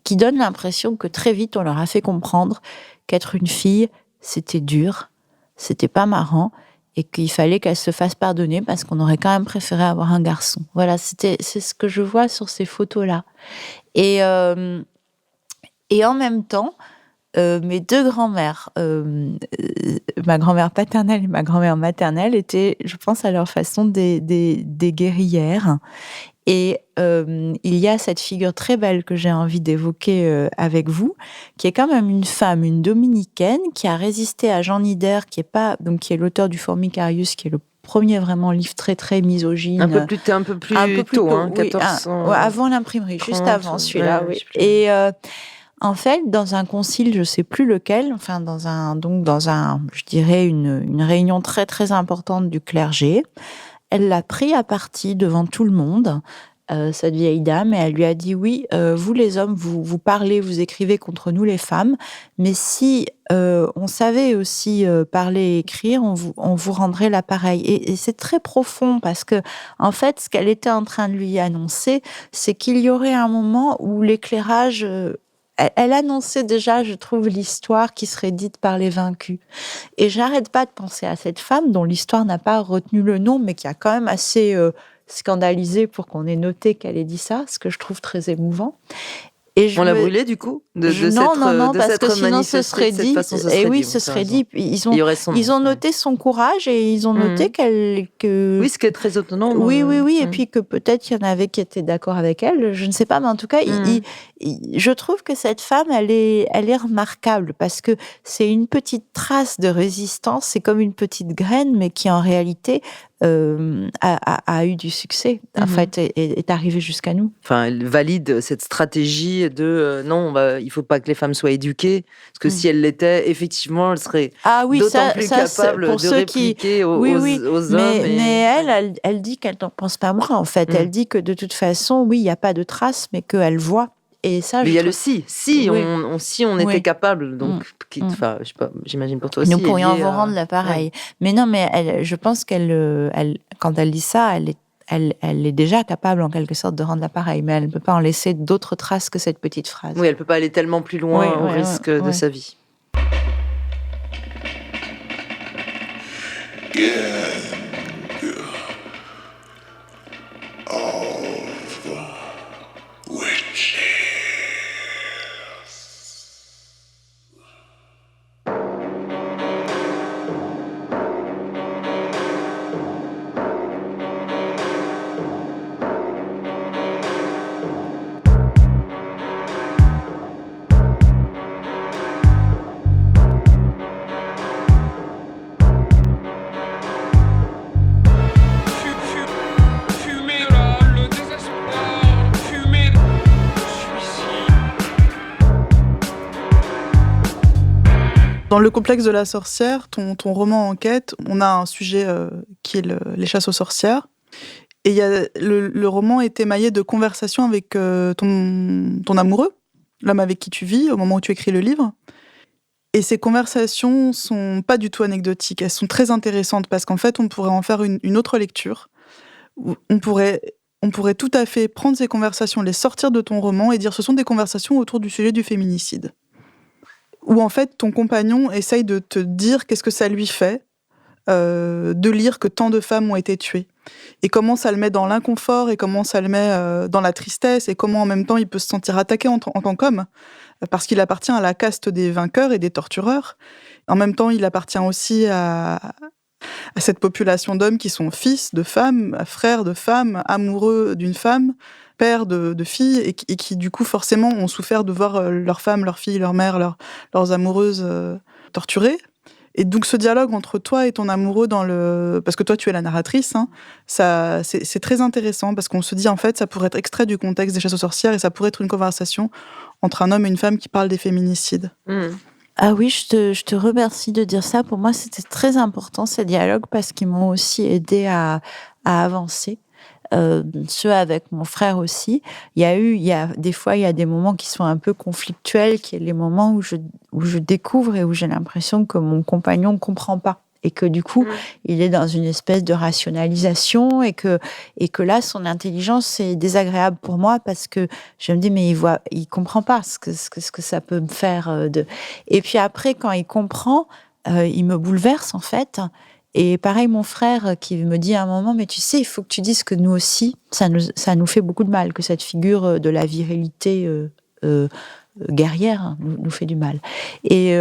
qui donnent l'impression que très vite on leur a fait comprendre qu'être une fille c'était dur, c'était pas marrant, et qu'il fallait qu'elle se fasse pardonner parce qu'on aurait quand même préféré avoir un garçon. Voilà, c'est ce que je vois sur ces photos-là. Et en même temps, mes 2 grands-mères, ma grand-mère paternelle et ma grand-mère maternelle, étaient, je pense, à leur façon des guerrières. Et il y a cette figure très belle que j'ai envie d'évoquer avec vous, qui est quand même une femme, une dominicaine, qui a résisté à Jean Nider, qui est l'auteur du Formicarius, qui est le premier vraiment livre très très misogyne. Un peu plus tôt, hein, 1400. Avant l'imprimerie, 30, juste avant celui-là. ouais, Oui. Et en fait, dans un concile, je sais plus lequel, enfin dans un, je dirais une réunion très très importante du clergé, elle l'a pris à partie devant tout le monde, cette vieille dame, et elle lui a dit oui, vous les hommes, vous parlez, vous écrivez contre nous les femmes, mais si on savait aussi parler et écrire, on vous rendrait l'appareil. Et c'est très profond parce que en fait, ce qu'elle était en train de lui annoncer, c'est qu'il y aurait un moment où l'éclairage elle annonçait déjà, je trouve, l'histoire qui serait dite par les vaincus. Et j'arrête pas de penser à cette femme dont l'histoire n'a pas retenu le nom, mais qui a quand même assez scandalisé pour qu'on ait noté qu'elle ait dit ça, ce que je trouve très émouvant. Et on l'a brûlée du coup non, parce que sinon ce serait dit. Et oui, ce serait dit. Ils ont noté son courage et ils ont noté que. Oui, ce qui est très autonome. Oui. Et puis que peut-être il y en avait qui étaient d'accord avec elle. Je ne sais pas, mais en tout cas, je trouve que cette femme, elle est remarquable parce que c'est une petite trace de résistance. C'est comme une petite graine, mais qui en réalité a eu du succès, en fait, est arrivée jusqu'à nous. Enfin, elle valide cette stratégie de non, il faut pas que les femmes soient éduquées, parce que si elles l'étaient, effectivement, elles seraient d'autant plus capables de répliquer aux hommes. Mais elle dit qu'elle n'en pense pas moins, en fait. Elle dit que de toute façon, oui, il n'y a pas de traces, mais qu'elle voit. Et ça, mais il y a le si on était capable, donc, je sais pas, j'imagine pour toi aussi. Nous pourrions vous rendre l'appareil. Ouais. Mais non, mais je pense qu'elle, quand elle dit ça, elle est déjà capable en quelque sorte de rendre l'appareil, mais elle ne peut pas en laisser d'autres traces que cette petite phrase. Oui, elle ne peut pas aller tellement plus loin au risque de sa vie. Dans le complexe de la sorcière, ton roman enquête, on a un sujet qui est les chasses aux sorcières. Et le roman est émaillé de conversations avec ton amoureux, l'homme avec qui tu vis au moment où tu écris le livre. Et ces conversations sont pas du tout anecdotiques, elles sont très intéressantes parce qu'en fait, on pourrait en faire une autre lecture. On pourrait tout à fait prendre ces conversations, les sortir de ton roman et dire ce sont des conversations autour du sujet du féminicide. Où en fait, ton compagnon essaye de te dire qu'est-ce que ça lui fait de lire que tant de femmes ont été tuées. Et comment ça le met dans l'inconfort, et comment ça le met dans la tristesse, et comment en même temps il peut se sentir attaqué en tant qu'homme, parce qu'il appartient à la caste des vainqueurs et des tortureurs. En même temps, il appartient aussi à cette population d'hommes qui sont fils de femmes, frères de femmes, amoureux d'une femme, pères de filles, et qui du coup forcément ont souffert de voir leurs femmes, leurs filles, leurs mères, leurs amoureuses torturées. Et donc ce dialogue entre toi et ton amoureux parce que toi tu es la narratrice, hein, c'est très intéressant parce qu'on se dit en fait ça pourrait être extrait du contexte des chasses aux sorcières et ça pourrait être une conversation entre un homme et une femme qui parlent des féminicides. Ah oui, je te remercie de dire ça. Pour moi, c'était très important ces dialogues parce qu'ils m'ont aussi aidé à avancer. Ceux avec mon frère aussi. Des fois, il y a des moments qui sont un peu conflictuels, qui sont les moments où je découvre et où j'ai l'impression que mon compagnon ne comprend pas. Et que du coup, il est dans une espèce de rationalisation et que là, son intelligence est désagréable pour moi parce que je me dis, mais il comprend pas ce que ça peut me faire. Et puis après, quand il comprend, il me bouleverse en fait. Et pareil, mon frère qui me dit à un moment, mais tu sais, il faut que tu dises que nous aussi, ça nous fait beaucoup de mal, que cette figure de la virilité guerrière nous fait du mal. Et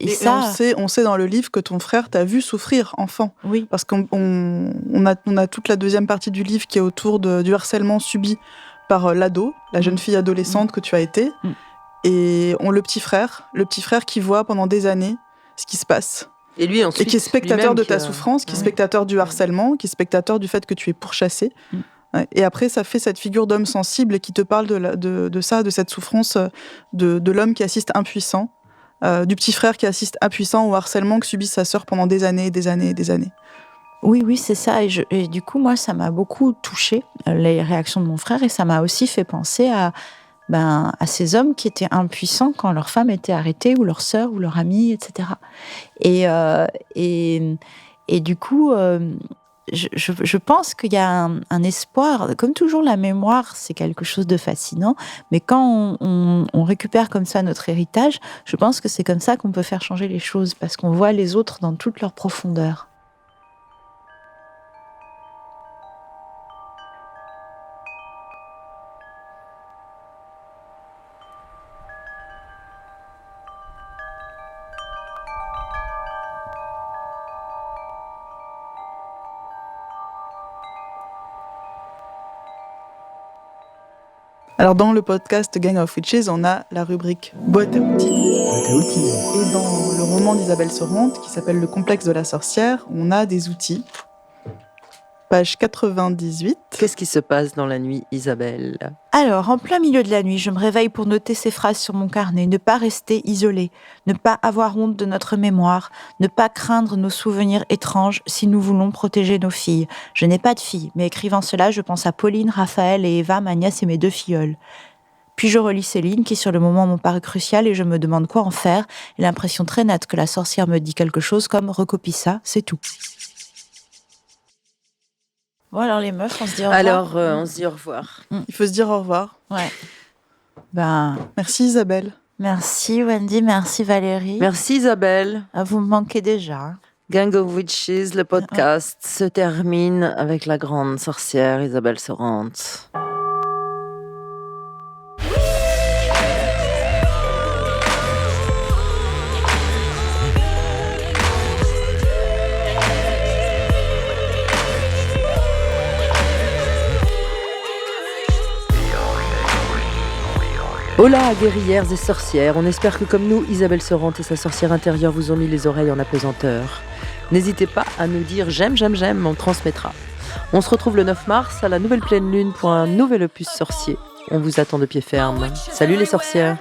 ça, on sait dans le livre que ton frère t'a vu souffrir enfant. Oui. Parce qu'on a toute la deuxième partie du livre qui est autour du harcèlement subi par l'ado, la jeune fille adolescente que tu as été. Et le petit frère qui voit pendant des années ce qui se passe. Et lui, ensuite, et qui est spectateur de ta souffrance, qui est spectateur du harcèlement, qui est spectateur du fait que tu es pourchassé. Et après, ça fait cette figure d'homme sensible qui te parle de ça, de cette souffrance de l'homme qui assiste impuissant, du petit frère qui assiste impuissant au harcèlement que subit sa sœur pendant des années et des années et des années. Oui, c'est ça. Et du coup, moi, ça m'a beaucoup touchée, les réactions de mon frère, et ça m'a aussi fait penser à ces hommes qui étaient impuissants quand leur femme était arrêtée, ou leur sœur, ou leur amie, etc. Et du coup, je pense qu'il y a un espoir. Comme toujours, la mémoire, c'est quelque chose de fascinant. Mais quand on récupère comme ça notre héritage, je pense que c'est comme ça qu'on peut faire changer les choses, parce qu'on voit les autres dans toute leur profondeur. Alors dans le podcast Gang of Witches, on a la rubrique boîte à outils. Et dans le roman d'Isabelle Sorante, qui s'appelle Le complexe de la sorcière, on a des outils. Page 98. Qu'est-ce qui se passe dans la nuit, Isabelle ? Alors, en plein milieu de la nuit, je me réveille pour noter ces phrases sur mon carnet. Ne pas rester isolé, ne pas avoir honte de notre mémoire, ne pas craindre nos souvenirs étranges si nous voulons protéger nos filles. Je n'ai pas de filles, mais écrivant cela, je pense à Pauline, Raphaël et Eva, ma nièce et mes 2 filleuls. Puis je relis ces lignes qui, sur le moment, m'ont paru cruciales et je me demande quoi en faire. Et l'impression très nette que la sorcière me dit quelque chose comme « recopie ça, c'est tout ». Bon, alors les meufs, on se dit au revoir. Alors, on se dit au revoir. Il faut se dire au revoir. Ouais. Merci Isabelle. Merci Wendy, merci Valérie. Merci Isabelle. Vous me manquez déjà. Gang of Witches, le podcast se termine avec la grande sorcière Isabelle Sorante. Hola guerrières et sorcières, on espère que comme nous, Isabelle Sorante et sa sorcière intérieure vous ont mis les oreilles en apesanteur. N'hésitez pas à nous dire j'aime, on transmettra. On se retrouve le 9 mars à la nouvelle pleine lune pour un nouvel opus sorcier. On vous attend de pied ferme. Salut les sorcières.